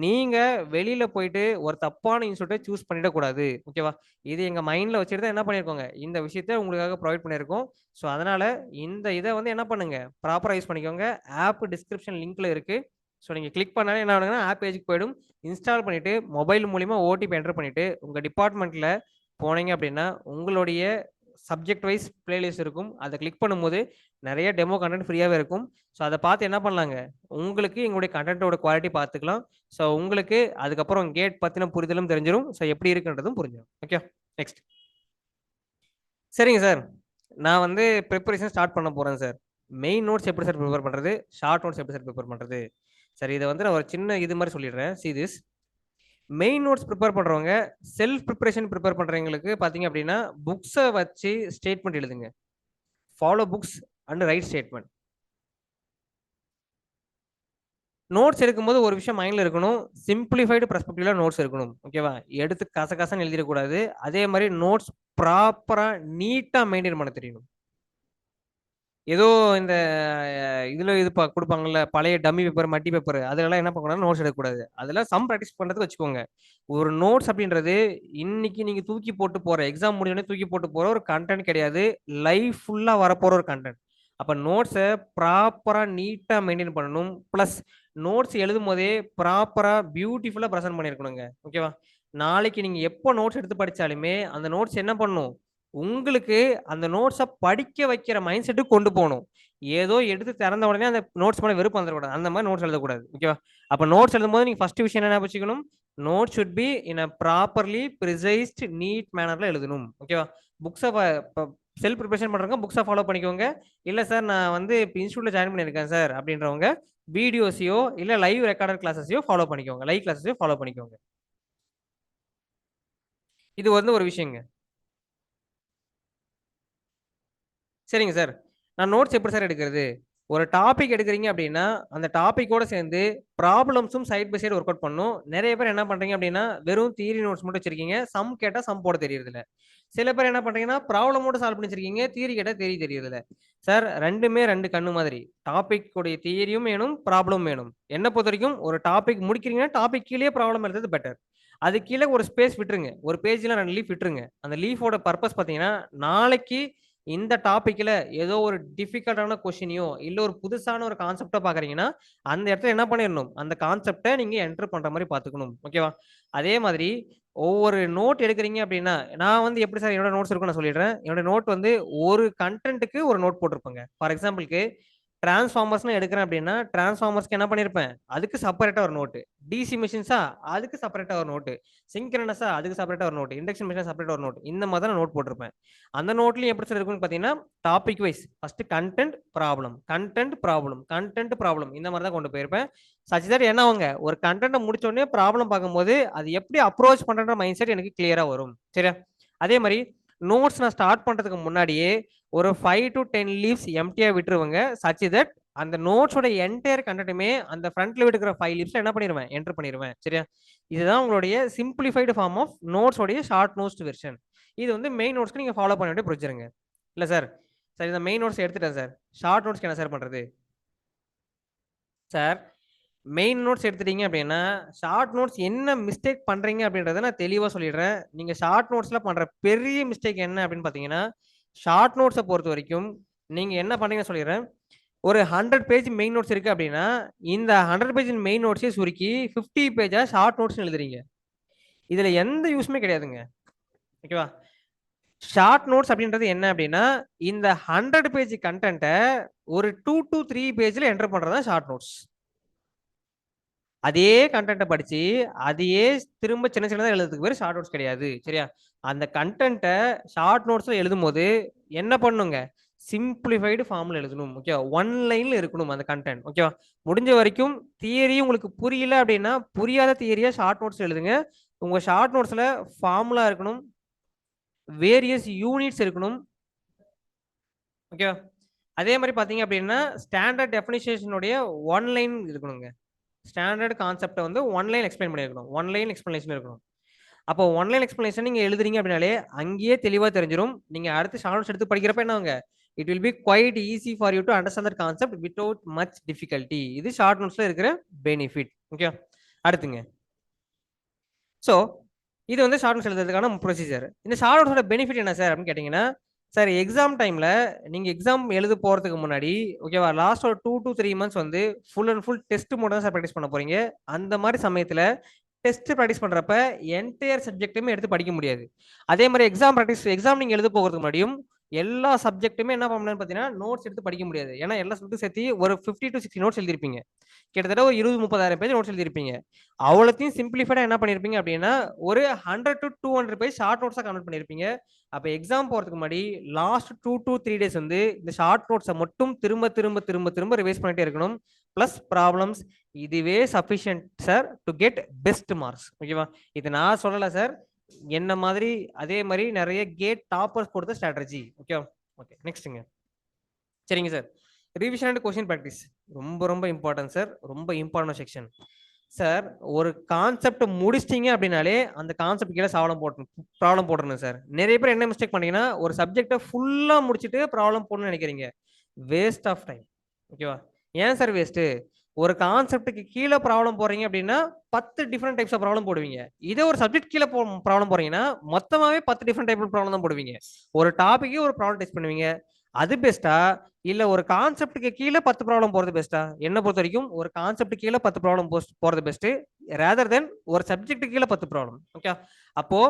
நீங்கள் வெளியில் போயிட்டு ஒரு தப்பான இன்ஸ்டியூட்டை சூஸ் பண்ணிடக்கூடாது. ஓகேவா? இது எங்கள் மைண்டில் வச்சுட்டு தான் என்ன பண்ணியிருக்கோங்க இந்த விஷயத்த உங்களுக்காக ப்ரொவைட் பண்ணியிருக்கோம். ஸோ அதனால் இந்த இதை வந்து என்ன பண்ணுங்க, ப்ராப்பராக யூஸ் பண்ணிக்கோங்க. ஆப் டிஸ்கிரிப்ஷன் லிங்க்ல இருக்குது. ஸோ நீங்கள் கிளிக் பண்ணாலே என்ன ஆகுதுன்னா ஆப் பேஜுக்கு போயிடும். இன்ஸ்டால் பண்ணிவிட்டு மொபைல் மூலிமா ஓடிபி என்டர் பண்ணிவிட்டு உங்கள் டிபார்ட்மெண்ட்டில் போனீங்க அப்படின்னா உங்களுடைய சப்ஜெக்ட் வைஸ் பிளேலிஸ்ட் இருக்கும். அதை கிளிக் பண்ணும்போது நிறைய டெமோ கண்டென்ட் ஃப்ரீயாகவே இருக்கும். ஸோ அதை பார்த்து என்ன பண்ணலாங்க, உங்களுக்கு எங்களுடைய கண்டென்ட்டோட குவாலிட்டி பார்த்துக்கலாம். ஸோ உங்களுக்கு அதுக்கப்புறம் கேட் பற்றின புரிதலும் தெரிஞ்சிடும். ஸோ எப்படி இருக்குன்றதும் புரிஞ்சிடும். ஓகே. நெக்ஸ்ட். சரிங்க சார், நான் வந்து ப்ரிப்பரேஷன் ஸ்டார்ட் பண்ண போகிறேன் சார். மெயின் நோட்ஸ் எப்படி சார் ப்ரிப்பேர் பண்ணுறது, ஷார்ட் நோட்ஸ் எப்படி சார் ப்ரிப்பேர் பண்ணுறது? சரி, இதை வந்து நான் ஒரு சின்ன இது மாதிரி சொல்லிடுறேன். See this. Main notes prepare பண்ணுறவங்க, செல்ஃப் ப்ரிப்பரேஷன் ப்ரிப்பேர் பண்ணுறவங்களுக்கு பார்த்தீங்க அப்படின்னா புக்ஸை வச்சு ஸ்டேட்மெண்ட் எழுதுங்க. Follow books and right statement. Notes எடுக்கும்போது ஒரு விஷயம் மைண்ட்ல இருக்கணும், சிம்பிளிஃபைடு பெர்ஸ்பெக்டிவ்ல நோட்ஸ் இருக்கணும். ஓகேவா? எடுத்து கசகசன்னு எழுதிடக்கூடாது. அதே மாதிரி நோட்ஸ் ப்ராப்பரா நீட்டா மெயின்டைன் பண்ண தெரியணும். ஏதோ இந்த இதுல இது குடுப்பாங்கல்ல, பழைய டம்மி பேப்பர், மட்டி பேப்பர் அதெல்லாம் என்ன பண்ணக்கூடாது, நோட்ஸ் எடுக்கக்கூடாது. அதெல்லாம் சம் பிராக்டிஸ் பண்றதுக்கு வச்சுக்கோங்க. ஒரு நோட்ஸ் அப்படின்றது இன்னைக்கு நீங்க தூக்கி போட்டு போற, எக்ஸாம் முடிஞ்சோனே தூக்கி போட்டு போற ஒரு கன்டென்ட் கிடையாது. லைஃப் ஃபுல்லா வரப்போற ஒரு கன்டென்ட். அப்ப நோட்ஸ ப்ராப்பரா நீட்டா மெயின்டெயின் பண்ணணும். பிளஸ் நோட்ஸ் எழுதும்போதே ப்ராப்பரா பியூட்டிஃபுல்லா பிரசன்ட் பண்ணியிருக்கணுங்க. ஓகேவா? நாளைக்கு நீங்க எப்போ நோட்ஸ் எடுத்து படிச்சாலுமே அந்த நோட்ஸ் என்ன பண்ணும்? உங்களுக்கு அந்த நோட்ஸ படிக்க வைக்கிற மைண்ட் செட்டுக்கு கொண்டு போணும். ஏதோ எடுத்து திறந்த உடனே அந்த நோட்ஸ் மேல வெறுப்பு வந்துரக்கூடாது. அந்த மாரி நோட்ஸ் எழுதக்கூடாது. ஓகேவா? அப்ப நோட்ஸ் எழுதும்போது நீங்க ஃபர்ஸ்ட் விஷயம் என்ன ஞாபகம் வச்சுக்கணும்? Note should be in a properly precised neat மேனர்ல எழுதணும். ஓகேவா? புக்ஸ செல்ஃப் பிரிப்பரேஷன் பண்றவங்க புக்ஸ ஃபாலோ பண்ணிக்கோங்க. இல்ல சார் நான் வந்து இப்ப இன்ஸ்டிடியூட்ல ஜாயின் பண்ணியிருக்கேன் சார் அப்படின்றவங்க வீடியோஸையோ இல்ல லைவ் ரெக்கார்டட் கிளாஸஸையோ ஃபாலோ பண்ணிக்கோங்க. லைவ் கிளாஸஸையோ ஃபாலோ பண்ணிக்கோங்க. இது வந்து ஒரு விஷயங்க. சரிங்க சார். நான் நோட்ஸ் எப்படி சார் எடுக்கிறது? ஒரு டாபிக் எடுக்கிறீங்க அப்படின்னா, அந்த டாபிக்கோட சேர்ந்து ப்ராப்ளம்ஸும் side by side work out பண்ணணும். நெறைய பேர் என்ன பண்றீங்க அப்படின்னா, வெறும் தியரி நோட்ஸ் மட்டும் வச்சிருக்கீங்க. சம் கேட்டா சம் போட தெரியறதில்ல. சில பேர் என்ன பண்றீங்கன்னா, ப்ராப்ளம் மட்டும் சால்வ் பண்ணி வச்சிருக்கீங்க. தியரி கேட்டா தியரி தெரியறதில்ல. சார் 2மே 2 கண்ணு மாதிரி. டாபிக் உடைய தியரியும் வேணும், ப்ராப்ளம் வேணும். என்ன பொறுத்தவரைக்கும் ஒரு டாபிக் முடிக்கிறீங்கன்னா, டாபிக் கீழயே ப்ராப்ளம் எழுதுறது பெட்டர். அதுக்கு கீழ ஒரு ஸ்பேஸ் விட்டுருங்க. ஒரு பேஜ்ல 2 லீஃப் விட்டுருங்க. அந்த லீஃபோட பர்ப்பஸ் பார்த்தீங்கன்னா, நாளைக்கு இந்த டாபிக்ல ஏதோ ஒரு டிஃபிகல்ட்டான கொஸ்டினையோ, இல்ல ஒரு புதுசான ஒரு கான்செப்ட்ட பார்க்குறீங்கன்னா, அந்த இடத்துல என்ன பண்ணிறணும்? அந்த கான்செப்ட்ட நீங்க என்டர் பண்ற மாரி பார்த்துக்கணும். ஓகேவா? அதே மாதிரி ஒவ்வொரு நோட் எடுக்கிறீங்க அப்படின்னா, நான் வந்து எப்படி சார் என்னோட நோட்ஸ் இருக்கும்னு நான் சொல்லிடுறேன். என்னோட நோட் வந்து ஒரு கன்டென்ட்க்கு ஒரு நோட் போட்டிருப்பேங்க. ஃபார் எக்ஸாம்பிள்க்கு டிரான்ஸ்ஃபார்மர்ஸ்ன்னு எடுக்கிறேன் அப்படின்னா, டிரான்ஸ்ஃபார்மர்ஸ்க்கு என்ன பண்ணியிருப்பேன்? அதுக்கு செப்பரேட்டா ஒரு நோட்டு. டிசி மெஷின்ஸா அதுக்கு செப்பரேட்டா ஒரு நோட்டு. சிங்க்ரனஸா அதுக்கு செப்பரேட்டா ஒரு நோட்டு. இண்டக்ஷன் மெஷின் செப்பரேட்டா ஒரு நோட். இந்த மாதிரி தான் நான் நோட் போட்டிருப்பேன். அந்த நோட்லயும் எப்படி சார் இருக்கும்னு பார்த்தீங்கன்னா, topic wise first content, problem, content, problem, content, problem இந்த மாதிரி தான் கொண்டு போயிருப்பேன். சச் தட் என்ன ஆகுங்க, ஒரு கன்டென்ட்ட முடிச்ச உடனே ப்ராப்ளம் பார்க்கும்போது, அது எப்படி அப்ரோச் பண்றன்ற மைண்ட் செட் எனக்கு கிளியரா வரும். சரியா? அதே மாரி நோட்ஸ் நான் ஸ்டார்ட் பண்றதுக்கு முன்னாடியே ஒரு 5 டூ 10 லீவ்ஸ் எம்ப்டியா விட்டுருவேங்க. சச் தட் அந்த நோட்ஸோட என்டையர் கன்டென்ட்டுமே அந்த ஃப்ரண்ட்ல இருக்கிற 5 லீவ்ஸ்ல என்ன பண்ணிருவேன்? என்டர் பண்ணிருவேன். சரியா? இதுதான் உங்களுடைய சிம்பிளிஃபைடு ஃபார்ம் ஆஃப் நோட்ஸ் உடைய ஷார்ட் நோட்ஸ் வெர்ஷன். இது வந்து மெயின் நோட்ஸ்க்கு நீங்க ஃபாலோ பண்ண வேண்டிய ப்ரொசீஜர்ங்க. இல்ல சார், சார் இந்த மெயின் நோட்ஸ் எடுத்துட்டேன் சார். ஷார்ட் நோட்ஸ்க்கு என்ன சார் பண்றது? சார், மெயின் நோட்ஸ் எடுத்துட்டீங்க அப்படின்னா, ஷார்ட் நோட்ஸ் என்ன மிஸ்டேக் பண்றீங்க அப்படின்றத நான் தெளிவா சொல்லிடுறேன். நீங்க ஷார்ட் நோட்ஸ்ல பண்ற பெரிய மிஸ்டேக் என்ன அப்படின்னு பார்த்தீங்கன்னா, ஷார்ட் நோட்ஸ பொறுத்தவரைக்கும் நீங்க என்ன பண்றீங்கன்னு சொல்லிடுறேன். ஒரு 100 பேஜ் மெயின் நோட்ஸ் இருக்கு அப்படின்னா, இந்த 100 பேஜ் மெயின் நோட்ஸே சுருக்கி 50 பேஜா ஷார்ட் நோட்ஸ்ன்னு எழுதுறீங்க. இதுல எந்த யூஸுமே கிடையாதுங்க. ஓகேவா? ஷார்ட் நோட்ஸ் அப்படின்றது என்ன அப்படின்னா, இந்த 100 பேஜ் கன்டென்ட்ட ஒரு 2 டூ 3 பேஜ்ல என்டர் பண்றது தான் ஷார்ட் நோட்ஸ். அதே கன்டென்ட்ட படிச்சு, அதையே திரும்ப சின்ன சின்னதா எழுதுறதுக்கு பேரு ஷார்ட் நோட்ஸ் கிடையாது. சரியா? அந்த கன்டென்ட்ட ஷார்ட் நோட்ஸ்ல எழுதும்போது என்ன பண்ணுங்க? சிம்பிளிஃபைடு ஃபார்ம்ல எழுதணும். ஓகேவா? 1 லைன்ல இருக்கணும் அந்த கன்டென்ட். ஓகேவா? முடிஞ்ச வரைக்கும் தியரி உங்களுக்கு புரியல அப்படின்னா, புரியாத தியரிய ஷார்ட் நோட்ஸ்ல எழுதுங்க. உங்க ஷார்ட் நோட்ஸ்ல ஃபார்முலா இருக்கணும். வேரியஸ் யூனிட்ஸ் இருக்கணும். ஓகேவா? அதே மாரி பார்த்தீங்க அப்டின்னா, ஸ்டாண்டர்ட் டெஃபினிஷனுடைய 1 லைன் இருக்கணுங்க. ஸ்டாண்டர்ட் கான்செப்ட்ட வந்து 1 லைன் எக்ஸ்ப்ளைன் பண்ணியிருக்கணும். 1 லைன் எக்ஸ்ப்ளனேஷன் இருக்கணும். அப்போ 1 லைன் எக்ஸ்ப்ளனேஷன் நீங்க எழுதுறீங்க அப்டினாலே, அங்கேயே தெளிவா தெரிஞ்சிரும். நீங்க அடுத்து ஷார்ட் நோட்ஸ் எடுத்து படிக்கிறப்ப என்ன ஆகுங்க, it will be quite easy for you to understand that concept without much difficulty. இது ஷார்ட் நோட்ஸ்ல இருக்கிற பெனிஃபிட். ஓகே. அடுத்துங்க. ஸோ, இது வந்து ஷார்ட் நோட்ஸ் எழுதுறதுக்கான ப்ரொசீஜர். இந்த ஷார்ட் நோட்ஸோட பெனிஃபிட் என்ன சார் அப்படின்னு கேட்டீங்கன்னா, சார் எக்ஸாம் டைம்ல நீங்க எக்ஸாம் எழுத போறதுக்கு முன்னாடி ஓகேவா, லாஸ்ட் ஒரு 2 டூ 3 மந்த்ஸ் வந்து full and full test mode தான் சார் பிராக்டிஸ் பண்ண போறீங்க. அந்த மாரி சமயத்துல டெஸ்ட் பிராக்டிஸ் பண்றப்ப என்டையர் சப்ஜெக்ட்டுமே எடுத்து படிக்க முடியாது. அதே மாரி எக்ஸாம் நீங்க எழுத போறதுக்கு முன்னாடியும் எல்லா சப்ஜெக்ட்டுமே என்ன பண்ண முடியாதுன்னு பார்த்தீங்கன்னா, நோட்ஸ் எடுத்து படிக்க முடியாது. ஏன்னா எல்லா சப்ஜெக்ட்டும் சேர்த்து ஒரு 50 டூ 60 நோட்ஸ் எழுதியிருப்பீங்க. கிட்டத்தட்ட ஒரு 20, 30,000 பேஜ் நோட்ஸ் எழுதியிருப்பீங்க. அவ்வளத்தையும் சிம்பிளிஃபைடா என்ன பண்ணியிருப்பீங்க அப்படின்னா, ஒரு 100 டூ 200 பேஜ் ஷார்ட் நோட்ஸா கன்வெர்ட் பண்ணியிருப்பீங்க. அப்ப எக்ஸாம் போறதுக்கு முன்னாடி லாஸ்ட் 2 டூ 3 டேஸ் வந்து இந்த ஷார்ட் நோட்ஸ மட்டும் திரும்ப, திரும்ப, திரும்ப, திரும்ப ரிவைஸ் பண்ணிட்டே இருக்கணும். பிளஸ் ப்ராப்ளம்ஸ் இதுவே sufficient sir to get best marks. ஓகேவா? இது நான் சொல்லல சார். என்ன மாதிரி அதே மாரி நெறைய கேட் டாப்பர்ஸ் கொடுத்த ஸ்ட்ராட்டஜி. ஓகே. ஓகே. நெக்ஸ்ட்ங்க. சரிங்க sir. Revision and question practice ரொம்ப ரொம்ப இம்பார்ட்டன்ட் சார். ரொம்ப இம்பார்ட்டன்ட் செக்ஷன். சார் ஒரு கான்செப்ட் முடிச்சிட்டீங்க அப்படின்னாலே அந்த கான்செப்ட் கீழே ப்ராப்ளம் போடணும் சார். நிறைய பேர் என்ன மிஸ்டேக் பண்ணீங்கன்னா ஒரு சப்ஜெக்டை ஃபுல்லா முடிச்சுட்டு ப்ராப்ளம் போடணும்னு நினைக்கிறீங்க. Waste of time. ஓகேவா? ஏன் சார் வேஸ்ட்டு? ஒரு கான்செப்ட்டுக்கு கீழே ப்ராப்ளம் போடுறீங்க அப்படின்னா 10 டிஃப்ரெண்ட் டைப்ஸ் ஆஃப் ப்ராப்ளம் போடுவீங்க. இதே ஒரு சப்ஜெக்ட் கீழே ப்ராப்ளம் போடுறீங்கன்னா மொத்தமாவே 10 டிஃப்ரெண்ட் டைப் ப்ராப்ளம் தான் போடுவீங்க. ஒரு டாபிக்கே ஒரு ப்ராப்ளம் டெஸ்ட் பண்ணுவீங்க. அது பெஸ்ட்டா? இல்ல ஒரு கான்செப்ட்டுக்கு கீழே 10 ப்ராப்ளம் போறது பெஸ்ட்டா? என்ன பொறுத்த வரைக்கும் ஒரு கான்செப்ட் கீழே 10 ப்ராப்ளம் போறது பெஸ்ட் ரேதர் தென் ஒரு சப்ஜெக்ட் கீழே 10 ப்ராப்ளம். ஓகே. அப்போ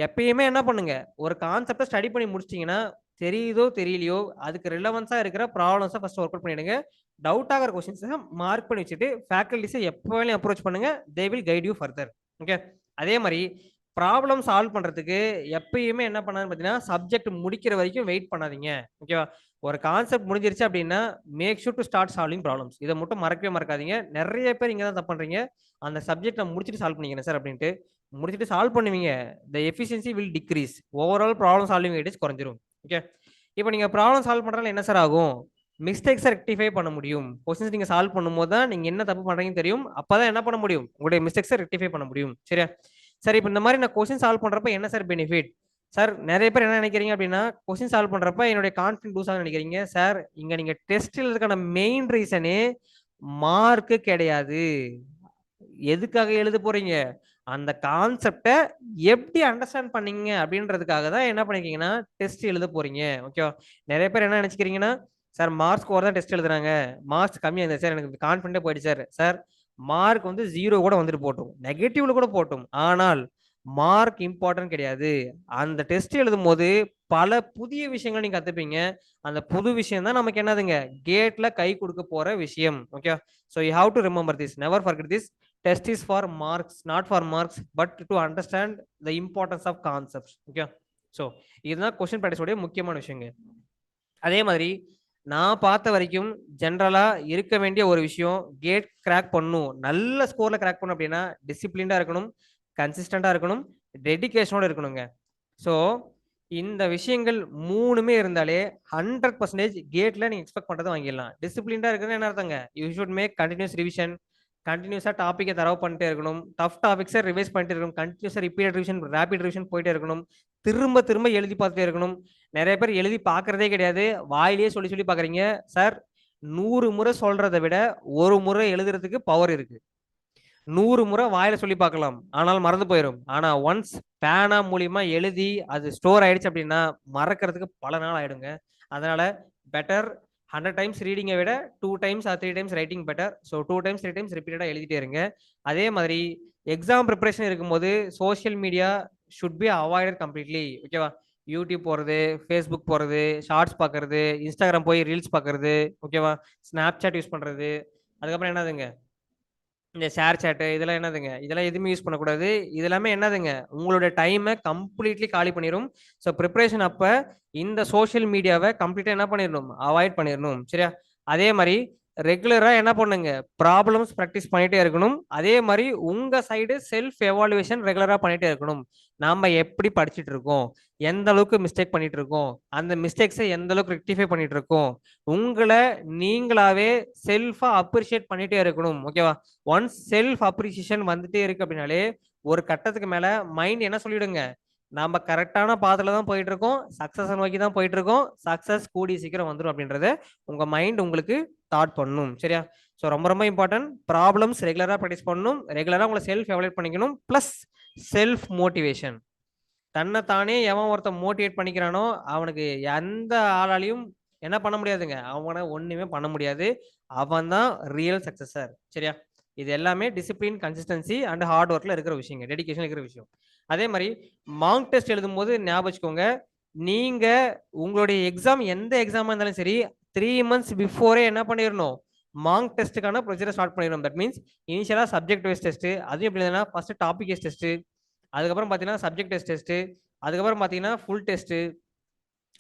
எப்பயுமே என்ன பண்ணுங்க, ஒரு கான்செப்டை ஸ்டடி பண்ணி முடிச்சிட்டீங்கன்னா தெரியுதோ தெரியலையோ அதுக்கு ரிலவன்ஸா இருக்கிற ப்ராப்ளம்ஸை ஃபர்ஸ்ட் ஒர்க் அவுட் பண்ணிடுங்க. டவுட் ஆகிற கொஸ்டின்ஸை மார்க் பண்ணி வச்சுட்டு ஃபேக்கல்டிஸை எப்போ வேலையும் அப்ரோச் பண்ணுங்க. They will guide you further. Okay. அதே மாதிரி ப்ராப்ளம் சால்வ் பண்றதுக்கு எப்பயுமே என்ன பண்ணாதுன்னு பார்த்தீங்கன்னா சப்ஜெக்ட் முடிக்கிற வரைக்கும் வெயிட் பண்ணாதீங்க. ஓகேவா? ஒரு கான்செப்ட் முடிஞ்சிருச்சு அப்படின்னா make sure to start solving problems. இதை மட்டும் மறக்கவே மறக்காதீங்க. நிறைய பேர் இங்கே தான் தப்பு பண்றீங்க. அந்த சப்ஜெக்ட் நான் முடிச்சுட்டு சால்வ் பண்ணிக்கிறேன் சார் அப்படின்ட்டு முடிச்சுட்டு சால்வ் பண்ணுவீங்க. த efficiency will decrease. Overall problem solving weightage குறைஞ்சிரும். ஓகே. இப்போ நீங்க ப்ராப்ளம் சால்வ் பண்றதுல என்ன சார் ஆகும்? மிஸ்டேக்ஸை ரெக்டிஃபை பண்ண முடியும். கொஸ்டின்ஸ் நீங்க சால்வ் பண்ணும்போது தான் நீங்க என்ன தப்பு பண்றீங்கன்னு தெரியும். அப்பதான் என்ன பண்ண முடியும்? உங்களுடைய மிஸ்டேக்ஸை ரெக்டிஃபை பண்ண முடியும். சரியா? சரி, இப்போ இந்த மாதிரி நான் கொஸ்டின் சால்வ் பண்றப்ப என்ன சார் பெனிஃபிட்? சார் நிறைய பேர் என்ன நினைக்கிறீங்க அப்படின்னா கொஸ்டின் சால்வ் பண்றப்ப என்னுடைய கான்ஃபிடன்ட் லூஸ் ஆக நினைக்கிறீங்க. சார் இங்க நீங்க டெஸ்ட் எழுதுறதுக்கான மெயின் ரீசனே மார்க்கு கிடையாது. எதுக்காக எழுத போறீங்க? அந்த கான்செப்டை எப்படி அண்டர்ஸ்டாண்ட் பண்ணீங்க அப்படின்றதுக்காக தான் என்ன பண்ணிருக்கீங்கன்னா டெஸ்ட் எழுத போறீங்க. ஓகேவா? நிறைய பேர் என்ன நினைச்சுக்கிறீங்கன்னா சார் மார்க் ஸ்கோர் தான் டெஸ்ட் எழுதுறாங்க, மார்க்ஸ் கம்மியா இருந்தது சார், எனக்கு கான்ஃபிடென்ட்டே போயிடுச்சு சார். சார் மார்க் வந்து 0 கூட வந்துட்டு போட்டும், நெகட்டிவ்ல கூட போட்டும், ஆனால் மார்க் இம்பார்ட்டன்ட் கிடையாது. அந்த டெஸ்ட் எழுதும் போது பல புதிய விஷயங்களை நீங்க கத்துப்பீங்க. அந்த புது விஷயம் தான் நமக்கு என்னதுங்க கேட்ல கை கொடுக்க போற விஷயம். Okay. So you have to remember this, never forget this. Test is for marks, not for marks, but to understand the importance of concepts. Okay. So இதுதான் கொஸ்டின் ப்ராக்டிஸோடைய முக்கியமான விஷயங்க. அதே மாதிரி நான் பார்த்த வரைக்கும் ஜென்ரலா இருக்க வேண்டிய ஒரு விஷயம், கேட் கிராக் பண்ணும், நல்ல ஸ்கோர்ல கிராக் பண்ணும் அப்படின்னா டிசிப்ளின்டா இருக்கணும், கன்சிஸ்டண்டா இருக்கணும், டெடிகேஷனோட இருக்கணுங்க. ஸோ இந்த விஷயங்கள் 3மே இருந்தாலே 100% கேட்ல நீங்க எக்ஸ்பெக்ட் பண்றதை வாங்கிடலாம். டிசிப்ளின்டா இருக்கிறது என்ன அர்த்தங்க? You should make continuous revision. கண்டினியூஸா டாபிக்கை தரவு பண்ணிட்டே இருக்கணும். டஃப் டாபிக்ஸை ரிவைஸ் பண்ணிட்டே இருக்கணும். கண்டினியூஸா ரிப்பீட் ரிவிஷன், ரேபிட் ரிவிஷன் போயிட்டே இருக்கணும். திரும்ப திரும்ப எழுதி பார்த்துட்டே இருக்கணும். நிறைய பேர் எழுதி பார்க்கறதே கிடையாது, வாயிலேயே சொல்லி சொல்லி பார்க்குறீங்க. சார் 100 முறை சொல்றதை விட ஒரு முறை எழுதுறதுக்கு பவர் இருக்கு. 100 முறை வாயில சொல்லி பார்க்கலாம், ஆனால் மறந்து போயிடும். ஆனா ஒன்ஸ் பேனா மூலியமா எழுதி அது ஸ்டோர் ஆயிடுச்சு அப்படின்னா மறக்கிறதுக்கு பல நாள் ஆயிடுங்க. அதனால பெட்டர் 100 டைம்ஸ் ரீடிங்கை விட 2 times or 3 times writing better. So 2 times 3 times ரிப்பீட்டடா எழுதிட்டே இருங்க. அதே மாதிரி எக்ஸாம் ப்ரிப்பரேஷன் இருக்கும்போது social media should be avoided completely. ஓகேவா? யூடியூப் போறது, ஃபேஸ்புக் போறது, ஷார்ட்ஸ் பார்க்கறது, இன்ஸ்டாகிராம் போய் ரீல்ஸ் பார்க்கறது, ஓகேவா? ஸ்னாப் சாட் யூஸ் பண்றது, அதுக்கப்புறம் என்னதுங்க இந்த ஷேர் சாட்டு, இதெல்லாம் என்னதுங்க? இதெல்லாம் எதுவுமே யூஸ் பண்ணக்கூடாது. இது எல்லாமே என்னதுங்க? உங்களுடைய டைமை கம்ப்ளீட்லி காலி பண்ணிரும். ஸோ ப்ரிப்பரேஷன் அப்ப இந்த சோஷியல் மீடியாவை கம்ப்ளீட்டா என்ன பண்ணிடணும்? அவாய்ட் பண்ணிடணும். சரியா? அதே மாதிரி ரெகுலரா என்ன பண்ணுங்க? ப்ராப்ளம்ஸ் ப்ராக்டிஸ் பண்ணிட்டே இருக்கணும். அதே மாதிரி உங்க சைடு செல்ஃப் எவாலுவேஷன் ரெகுலரா பண்ணிட்டே இருக்கணும். நாம எப்படி படிச்சுட்டு இருக்கோம்? எந்த அளவுக்கு மிஸ்டேக் பண்ணிட்டு இருக்கோம்? அந்த மிஸ்டேக்ஸை எந்த அளவுக்கு ரெக்டிஃபை பண்ணிட்டு இருக்கோம்? உங்களை நீங்களாவே செல்ஃபா அப்ரிஷியேட் பண்ணிட்டே இருக்கணும். ஓகேவா? ஒன்ஸ் செல்ஃப் அப்ரிசியேஷன் வந்துட்டே இருக்கு அப்படின்னாலே ஒரு கட்டத்துக்கு மேல மைண்ட் என்ன சொல்லிடுங்க, நாம கரெக்டான பாதையில தான் போயிட்டு இருக்கோம், சக்சஸ் நோக்கி தான் போயிட்டு இருக்கோம், சக்சஸ் கூடி சீக்கிரம் வந்துடும் அப்படின்றத உங்க மைண்ட் உங்களுக்கு தாட் பண்ணும். சரியா? ஸோ ரொம்ப ரொம்ப இம்பார்ட்டன்ட். ப்ராப்ளம்ஸ் ரெகுலரா ப்ராக்டிஸ் பண்ணணும், ரெகுலரா உங்களை செல்ஃப் எவாலுவேட் பண்ணிக்கணும், பிளஸ் செல்ஃப் மோட்டிவேஷன். தன்னை தானே எவன் ஒருத்தன் மோட்டிவேட் பண்ணிக்கிறானோ அவனுக்கு எந்த ஆளாலையும் என்ன பண்ண முடியாதுங்க, அவனை ஒண்ணுமே பண்ண முடியாது. அவன் தான் ரியல் சக்சஸர். சரியா? இது எல்லாமே டிசிப்ளின், கன்சிஸ்டன்சி அண்ட் ஹார்ட் ஒர்க்ல இருக்கிற விஷயங்க, டெடிகேஷன் இருக்கிற விஷயம். அதே மாதிரி மார்க் டெஸ்ட் எழுதும் போது ஞாபகம் வச்சுக்கோங்க, நீங்க உங்களுடைய எக்ஸாம் எந்த எக்ஸாமா இருந்தாலும் சரி 3 months பிஃபோரே என்ன பண்ணிடணும்? மார்க் டெஸ்ட்டுக்கான ப்ரொசீஜரை ஸ்டார்ட் பண்ணிடணும். தட் மீன்ஸ் இனிஷியலா சப்ஜெக்ட் வைஸ் டெஸ்ட், அதுவும் எப்படி இருந்ததுன்னா ஃபர்ஸ்ட் டாபிக் வைஸ் டெஸ்ட், அதுக்கப்புறம் பார்த்தீங்கன்னா சப்ஜெக்ட் வைஸ் டெஸ்ட், அதுக்கப்புறம் பார்த்தீங்கன்னா ஃபுல் டெஸ்ட்,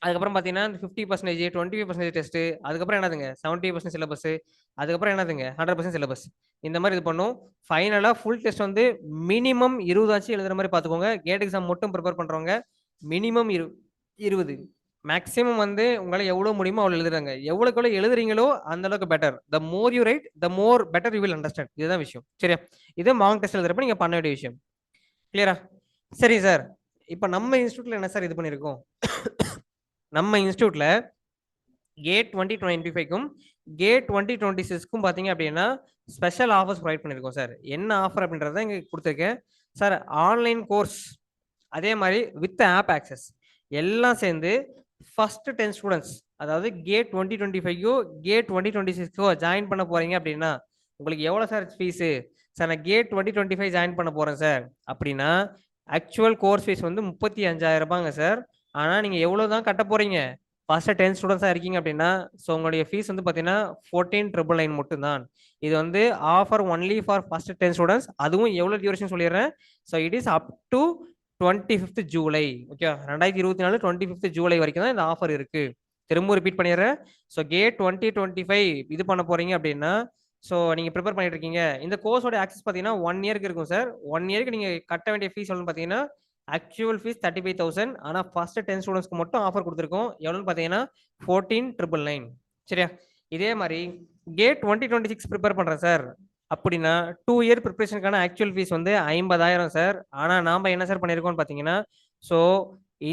அதுக்கப்புறம் பார்த்தீங்கன்னா 50%, 25% டெஸ்ட், அதுக்கப்புறம் என்னதுங்க 70% சிலபஸ், அதுக்கப்புறம் என்னதுங்க 100% சிலபஸ். இந்த மாதிரி இது பண்ணும். ஃபைனலாக ஃபுல் டெஸ்ட் வந்து மினிமம் 20 ஆச்சு எழுதுற மாதிரி பார்த்துக்கோங்க. கேட் எக்ஸாம் மட்டும் ப்ரிப்பேர் பண்ணுறவங்க மினிமம் 20, மேக்ஸிமம் வந்து உங்களால எவ்வளவு முடியுமோ அவ்வளவு எழுதுறாங்க. எவ்வளவுக்கு எவ்வளவு எழுதுறீங்களோ அந்த அளவுக்கு better. The more you right, the more better you will understand. இதுதான் விஷயம். சரியா? இது மார்க் டெஸ்ட் எழுதுறப்ப நீங்க பண்ண வேண்டிய விஷயம். கிளியரா? சரி சார். இப்ப நம்ம இன்ஸ்டிடியூட்ல என்ன சார் இது பண்ணிருக்கோம்? நம்ம இன்ஸ்டிடியூட்ல கேட் 2025க்கும் கேட் 2026க்கும் பாத்தீங்க அப்படின்னா ஸ்பெஷல் ஆஃபர்ஸ் ப்ரொவைட் பண்ணிருக்கோம் சார். என்ன ஆஃபர் அப்படின்றத இங்க கொடுத்துருக்கேன் சார். ஆன்லைன் கோர்ஸ், அதே மாதிரி வித் ஆப் ஆக்சஸ் எல்லாம் சேர்ந்து ஃபர்ஸ்ட் 10 ஸ்டூடெண்ட்ஸ், அதாவது கேட் 2025 கேட் 2026 ஜாயின் பண்ண போறீங்க அப்படின்னா உங்களுக்கு எவ்வளவு சார் ஃபீஸ்? சார் நான் கேட் 2025 ஜாயின் பண்ண போறேன் சார் அப்படின்னா ஆக்சுவல் கோர்ஸ் ஃபீஸ் வந்து 35,000 ரூபாங்க சார். ஆனா நீங்க எவ்வளவு தான் கட்ட போறீங்க? ஃபர்ஸ்ட் 10 ஸ்டூடெண்ட்ஸா இருக்கீங்க அப்படின்னா ஸோ உங்களுடைய ஃபீஸ் வந்து பார்த்தீங்கன்னா 14,999 மட்டும்தான். இது வந்து offer only for first 10 students. அதுவும் எவ்வளவு டியூரேஷன் சொல்லிடுறேன். So it is up to 25th July. Okay, 2024 25th July வரைக்கும் தான் இந்த ஆஃபர் இருக்கு. திரும்ப ரிப்பீட் பண்ணிடுறேன். ஸோ கேட் 2025 இது பண்ண போறீங்க அப்படின்னா ஸோ நீங்க ப்ரிப்பேர் பண்ணிட்டு இருக்கீங்க. இந்த கோர்ஸோட ஆக்சஸ் பார்த்தீங்கன்னா 1 இயருக்கு இருக்கும் சார். 1 இயருக்கு நீங்க கட்ட வேண்டிய ஃபீஸ் எவ்வளோன்னு பார்த்தீங்கன்னா ஆக்சுவல் ஃபீஸ் 35,000. ஆனால் ஃபர்ஸ்ட் 10 ஸ்டூடெண்ட்ஸ்க்கு மட்டும் ஆஃபர் கொடுத்துருக்கோம். எவ்வளோன்னு பார்த்தீங்கன்னா 14,999. சரியா? இதே மாதிரி கேட் 2026 ப்ரிப்பேர் பண்றேன் சார் அப்படின்னா 2 இயர் ப்ரிப்பரேஷனுக்கான ஆக்சுவல் ஃபீஸ் வந்து 50,000 சார். ஆனால் நாம என்ன சார் பண்ணியிருக்கோம்னு பார்த்தீங்கன்னா ஸோ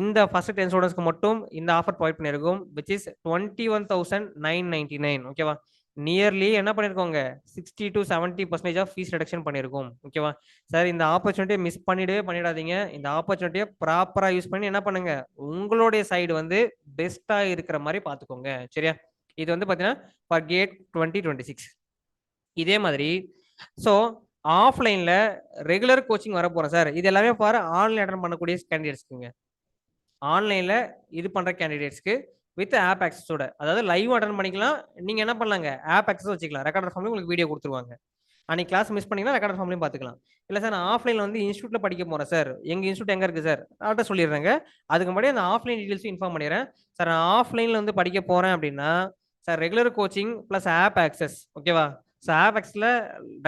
இந்த ஃபர்ஸ்ட் 10 ஸ்டூடெண்ட்ஸ்க்கு மட்டும் இந்த ஆஃபர் ப்ரொவைட் பண்ணியிருக்கோம் விச் இஸ் 21,999. ஓகேவா? நியர்லி என்ன பண்ணிருக்கோங்க 60 to 70% ஆஃப் ஃபீஸ் ரிடக்ஷன் பண்ணிருக்கோம். ஓகேவா சார்? இந்த ஆப்பர்ச்சுனிட்டியை மிஸ் பண்ணிடாதீங்க. இந்த ஆப்பர்ச்சுனிட்டியை ப்ராப்பரா யூஸ் பண்ணி என்ன பண்ணுங்க, உங்களுடைய சைடு வந்து பெஸ்டா இருக்கிற மாதிரி பாத்துக்கோங்க. சரியா? இது வந்து பாத்தீங்கன்னா ஃபார் கேட் 2026. இதே மாதிரி ஸோ ஆஃப்லைன்ல ரெகுலர் கோச்சிங் வர போறேன் சார். இது எல்லாமே பாரு ஆன்லைன் அட்டன் பண்ணக்கூடிய கேண்டிடேட்ஸ்க்குங்க. ஆன்லைன்ல இது பண்ற கேண்டிடேட்ஸ்க்கு வித் ஆப் ஆக்சஸோட, அதாவது லைவ் அட்டன் பண்ணிக்கலாம். நீங்க என்ன பண்ணலாங்க, ஆப் ஆக்சஸ் வச்சுக்கலாம். ரெக்கார்டர் ஃபார்ம்ல உங்களுக்கு வீடியோ கொடுத்துருவாங்க. அன்னைக்கு கிளாஸ் மிஸ் பண்ணீங்கன்னா ரெக்கார்டர் ஃபார்ம்லையும் பார்த்துக்கலாம். இல்லை சார் நான் ஆஃப்லைன்ல வந்து இன்ஸ்டியூட்ல படிக்க போறேன் சார். எங்க இன்ஸ்டியூட் எங்க இருக்கு சார்? அதான் சொல்லிடுறேங்க. அதுக்கு முன்னாடி அந்த ஆஃப்லைன் டீடைல்ஸ் இன்ஃபார்ம் பண்ணிடுறேன் சார். நான் ஆஃப்லைன்ல வந்து படிக்க போறேன் அப்படின்னா sir regular coaching plus app access. ஓகேவா? ஸோ ஆப் ஆக்சஸ்ல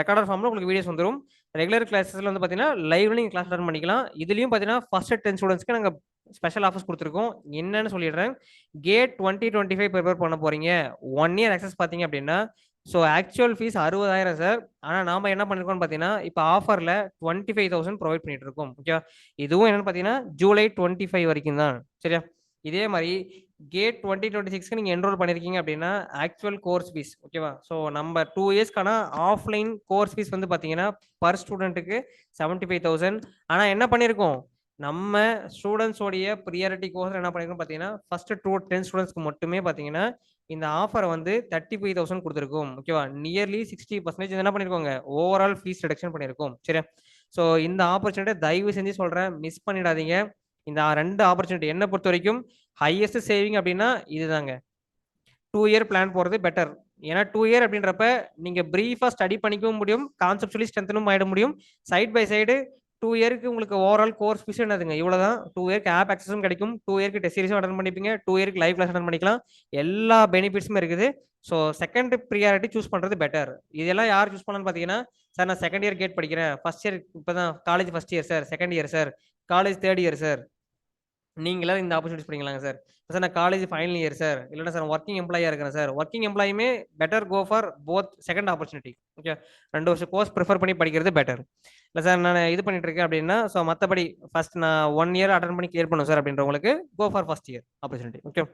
ரெக்கார்டர் ஃபார்ம்ல உங்களுக்கு வீடியோஸ் வந்துடும். ரெகுலர் கிளாஸஸ்ல வந்து பார்த்தீங்கன்னா லைவ்ல நீங்க கிளாஸ் அட்டன் பண்ணிக்கலாம். இதுலயும் பார்த்தீங்கன்னா ஃபர்ஸ்ட் 10 ஸ்டூடெண்ட்ஸ்க்கு நாங்கள் ஸ்பெஷல் ஆஃபர்ஸ் கொடுத்துருக்கோம். என்னன்னு சொல்லிடுறேன். கேட் 2025 ப்ரிப்பேர் பண்ண போறீங்க. 1 இயர் ஆக்சஸ் பார்த்தீங்க அப்படின்னா ஸோ ஆக்சுவல் ஃபீஸ் 60,000 சார். ஆனால் நாம என்ன பண்ணிருக்கோம்னு பார்த்தீங்கன்னா இப்போ ஆஃபர்ல 25,000 ப்ரொவைட் பண்ணிட்டு இருக்கோம். ஓகேவா? இதுவும் என்னன்னு பார்த்தீங்கன்னா ஜூலை 25 வரைக்கும் தான். சரியா? இதே மாதிரி கேட் 2026க்கு நீங்க என்ரோல் பண்ணிருக்கீங்க அப்படின்னா ஆக்சுவல் கோர்ஸ் ஃபீஸ். ஓகேவா? ஸோ நம்ம 2 இயர்ஸ்க்கான ஆஃப்லைன் கோர்ஸ் ஃபீஸ் வந்து பார்த்தீங்கன்னா பர் ஸ்டூடெண்ட்டுக்கு 75,000. ஆனால் என்ன பண்ணியிருக்கோம், நம்ம ஸ்டூடெண்ட்ஸோடைய ப்ரியாரிட்டி கோர்ஸ் என்ன பண்ணிருக்கோம் பார்த்தீங்கன்னா ஃபர்ஸ்ட் 10 ஸ்டூடெண்ட்ஸ்க்கு மட்டுமே பார்த்தீங்கன்னா இந்த ஆஃபரை வந்து 35,000 கொடுத்துருக்கோம். ஓகேவா? நியர்லி 60% என்ன பண்ணிருக்கோங்க, ஓவரால் ஃபீஸ் ரிடக்ஷன் பண்ணிருக்கோம். சரியா? ஸோ இந்த ஆப்பர்ச்சுனிட்டி தயவு செஞ்சு சொல்றேன், மிஸ் பண்ணிடாதீங்க. இந்த 2 ஆப்பர்ச்சுனிட்டி என்ன பொறுத்த வரைக்கும் ஹையஸ்ட் சேவிங் அப்படின்னா இதுதாங்க. 2 இயர் பிளான் போறது பெட்டர். ஏன்னா 2 இயர் அப்படின்றப்ப நீங்க பிரீஃபா ஸ்டடி பண்ணிக்கவும் முடியும், கான்செப்சுவலி ஸ்ட்ரென்த்தனும் ஆயிட முடியும். சைட் பை சைடு 2 இயருக்கு உங்களுக்கு ஓவரால் கோர்ஸ் ஃபீஸ் என்னதுங்க, இவ்வளவுதான். 2 இயருக்கு ஆப் ஆக்சஸும் கிடைக்கும், 2 இயருக்கு டெஸ்ட் சீரிஸும் அட்டன் பண்ணிப்பீங்க, 2 இயருக்கு லைவ் கிளாஸ் அட்டன் பண்ணிக்கலாம். எல்லா பெனிஃபிட்ஸுமே இருக்குது. ஸோ செகண்ட் ப்ரியாரிட்டி சூஸ் பண்றது பெட்டர். இதெல்லாம் யார் சூஸ் பண்ணலாம்னு பார்த்தீங்கன்னா சார் நான் செகண்ட் இயர் கேட் படிக்கிறேன், ஃபர்ஸ்ட் இயர் இப்போதான் college first year sir, second year sir, college third year sir, நீங்களா இந்த ஆப்பர்ச்சுனிட்டிஸ் பண்ணிக்கலாங்க சார். சார் நான் காலேஜ் ஃபைனல் இயர் சார், இல்லைன்னா சார் ஒர்க்கிங் எம்ப்ளாயா இருக்கிறேன் சார். ஒர்க்கிங் எம்ப்ளாயுமே better go for both second opportunity. Okay, 2 வருஷம் கோர்ஸ் ப்ரிஃபர் பண்ணி படிக்கிறது பெட்டர். இல்லை சார் நான் இது பண்ணிட்டு இருக்கேன் அப்படின்னா ஸோ மற்றபடி ஃபர்ஸ்ட் நான் 1 இயர் அட்டன் பண்ணி கிளியர் பண்ணும் சார் அப்படின்றவங்களுக்கு go for first year opportunity. Okay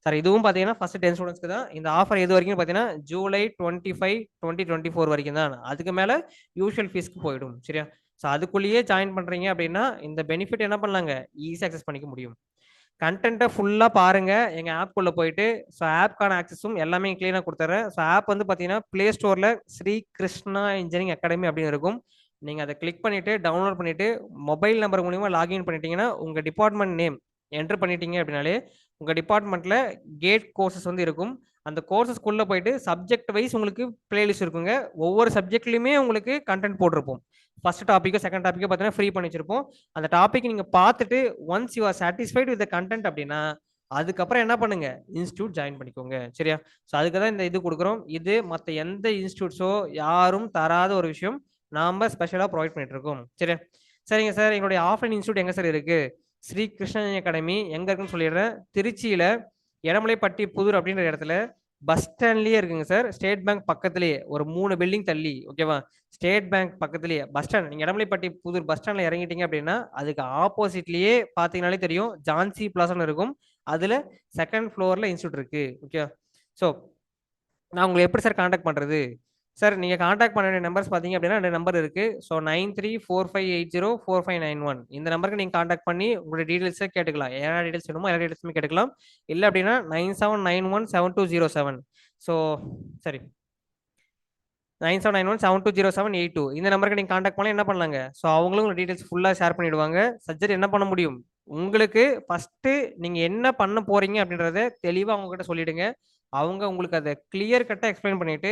sir, இதுவும் பார்த்தீங்கன்னா ஃபர்ஸ்ட் 10 ஸ்டூடெண்ட்ஸ்க்கு தான். இந்த ஆஃபர் எது வரைக்கும் பார்த்தீங்கன்னா ஜூலை 25, 2024 வரைக்கும் தான். அதுக்கு மேலே யூஷுவல் ஃபீஸ்க்கு போயிடும். சரியா? ஸோ அதுக்குள்ளேயே ஜாயின் பண்றீங்க அப்படின்னா இந்த பெனிஃபிட் என்ன பண்ணலாங்க, ஈஸியாக அக்சஸ் பண்ணிக்க முடியும். கண்டென்ட்டை ஃபுல்லாக பாருங்க எங்கள் ஆப்குள்ளே போயிட்டு. ஸோ ஆப்கான ஆக்சஸும் எல்லாமே கிளீனாக கொடுத்துட்றேன். ஸோ ஆப் வந்து பார்த்தீங்கன்னா ப்ளே ஸ்டோரில் ஸ்ரீ கிருஷ்ணா இன்ஜினியரிங் அகாடமி அப்படின்னு இருக்கும். நீங்கள் அதை கிளிக் பண்ணிட்டு டவுன்லோட் பண்ணிட்டு மொபைல் நம்பர் மூலியமாக லாகின் பண்ணிட்டீங்கன்னா உங்கள் டிபார்ட்மெண்ட் நேம் என்டர் பண்ணிட்டீங்க அப்படின்னாலே உங்கள் டிபார்ட்மெண்ட்டில் கேட் கோர்சஸ் வந்து இருக்கும். அந்த கோர்சஸ்க்குள்ளே போயிட்டு சப்ஜெக்ட் வைஸ் உங்களுக்கு பிளேலிஸ்ட் இருக்குங்க. ஒவ்வொரு சப்ஜெக்ட்லையுமே உங்களுக்கு கண்டென்ட் போட்டிருப்போம். ஃபர்ஸ்ட் டாப்பிக்கோ செகண்ட் டாப்பிக்கோ பார்த்தீங்கன்னா ஃப்ரீ பண்ணி வச்சிருப்போம். அந்த டாபிக் நீங்க பார்த்துட்டு once you are satisfied with content அப்படின்னா அதுக்கப்புறம் என்ன பண்ணுங்க, இன்ஸ்டியூட் ஜாயின் பண்ணிக்கோங்க. சரியா? ஸோ அதுக்கு தான் இந்த இது கொடுக்குறோம். இது மற்ற எந்த இன்ஸ்டியூட்ஸோ யாரும் தராத ஒரு விஷயம், நாம ஸ்பெஷலாக ப்ரொவைட் பண்ணிட்டு இருக்கோம். சரியா? சரிங்க சார், எங்களுடைய ஆஃப்லைன் இன்ஸ்டியூட் எங்க சார் இருக்கு? ஸ்ரீ கிருஷ்ண அகாடமி எங்க இருக்குன்னு சொல்லிடுறேன். திருச்சியில எடமலைப்பட்டி புதூர் அப்படின்ற இடத்துல பஸ் ஸ்டாண்ட்லயே இருக்குங்க சார். ஸ்டேட் பேங்க் பக்கத்துலயே ஒரு 3 பில்டிங் தள்ளி, ஓகேவா? ஸ்டேட் பேங்க் பக்கத்துலயே பஸ் ஸ்டாண்ட். நீங்க எடமலைப்பட்டி புதூர் பஸ் ஸ்டாண்ட்ல இறங்கிட்டீங்க அப்படின்னா அதுக்கு ஆப்போசிட்லயே பாத்தீங்கன்னாலே தெரியும் ஜான்சி பிளாசான்னு இருக்கும். அதுல செகண்ட் ஃப்ளோர்ல இன்ஸ்டியூட் இருக்கு. ஓகே. ஸோ நான் உங்களை எப்படி சார் காண்டாக்ட் பண்றது? சார் நீங்க காண்டாக்ட் பண்ண வேண்டிய நம்பர்ஸ் பாத்தீங்க அப்படின்னா 2 நம்பர் இருக்கு. ஸோ 9345804591 இந்த நம்பருக்கு நீங்க காண்டாக்ட் பண்ணி உங்களோட டீடைல்ஸை கேட்டுக்கலாம். என்ன டீடைல்ஸ் வேணுமோ எல்லா டீடைல்ஸுமே கேட்டுக்கலாம். இல்லை அப்படின்னா 97917207. ஸோ சரி, 9791720782 இந்த நம்பருக்கு நீங்க காண்டாக்ட் பண்ணலாம். என்ன பண்ணலாங்க? ஸோ அவங்களும் டீடைல்ஸ் ஃபுல்லா ஷேர் பண்ணிடுவாங்க. சர்ஜரி என்ன பண்ண முடியும் உங்களுக்கு ஃபர்ஸ்ட் நீங்க என்ன பண்ண போறீங்க அப்படின்றத தெளிவா அவங்க கிட்ட சொல்லிடுங்க. அவங்க உங்களுக்கு அதை கிளியர் கட்டா எக்ஸ்பிளைன் பண்ணிட்டு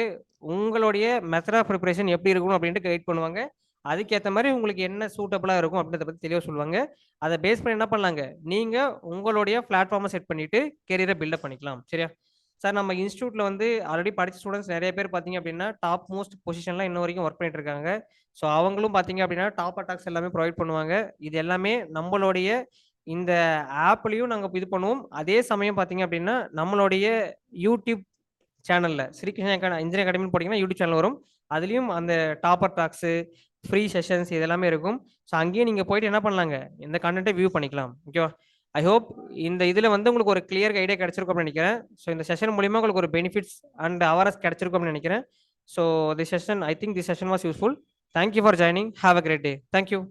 உங்களுடைய மெத்தட் ஆஃப் ப்ரிப்பரேஷன் எப்படி இருக்கணும் அப்படின்ட்டு கைட் பண்ணுவாங்க. அதுக்கேற்ற மாதிரி உங்களுக்கு என்ன சூட்டபிளா இருக்கும் அப்படின்றத பத்தி தெளிவாக சொல்லுவாங்க. அதை பேஸ் பண்ணி என்ன பண்ணலாங்க, நீங்க உங்களுடைய பிளாட்ஃபார்மை செட் பண்ணிட்டு கெரியரை பில்டப் பண்ணிக்கலாம். சரியா சார்? நம்ம இன்ஸ்டியூட்ல வந்து ஆல்ரெடி படிச்ச ஸ்டூடெண்ட்ஸ் நிறைய பேர் பார்த்தீங்க அப்படின்னா டாப் மோஸ்ட் பொசிஷன்ல இன்ன வரைக்கும் ஒர்க் பண்ணிட்டு இருக்காங்க. ஸோ அவங்களும் பார்த்தீங்க அப்படின்னா டாப் அட்டாக்ஸ் எல்லாமே ப்ரொவைட் பண்ணுவாங்க. இது எல்லாமே நம்மளுடைய இந்த ஆப்லயும் நாங்கள் இது பண்ணுவோம். அதே சமயம் பார்த்தீங்க அப்படின்னா நம்மளுடைய யூடியூப் சேனல்ல ஸ்ரீகிருஷ்ணா இன்ஜினியரிங் அகாடமின்னு போட்டீங்கன்னா யூடியூப் சேனல் வரும். அதுலயும் அந்த டாப்பர் டாக்ஸ், ஃப்ரீ செஷன்ஸ் இதெல்லாமே இருக்கும். ஸோ அங்கேயும் நீங்க போயிட்டு என்ன பண்ணலாங்க, இந்த கண்டென்ட்டை வியூ பண்ணிக்கலாம். ஓகேவா? ஐ ஹோப் இந்த இதுல வந்து உங்களுக்கு ஒரு கிளியர் ஐடியா கிடைச்சிருக்கும் அப்படின்னு நினைக்கிறேன். ஸோ இந்த செஷன் மூலியமா உங்களுக்கு ஒரு பெனிஃபிட்ஸ் அண்ட் அவேர்னஸ் கிடைச்சிருக்கும் அப்படின்னு நினைக்கிறேன். So the session, I think the session was useful. Thank you for joining. Have a great day. Thank you.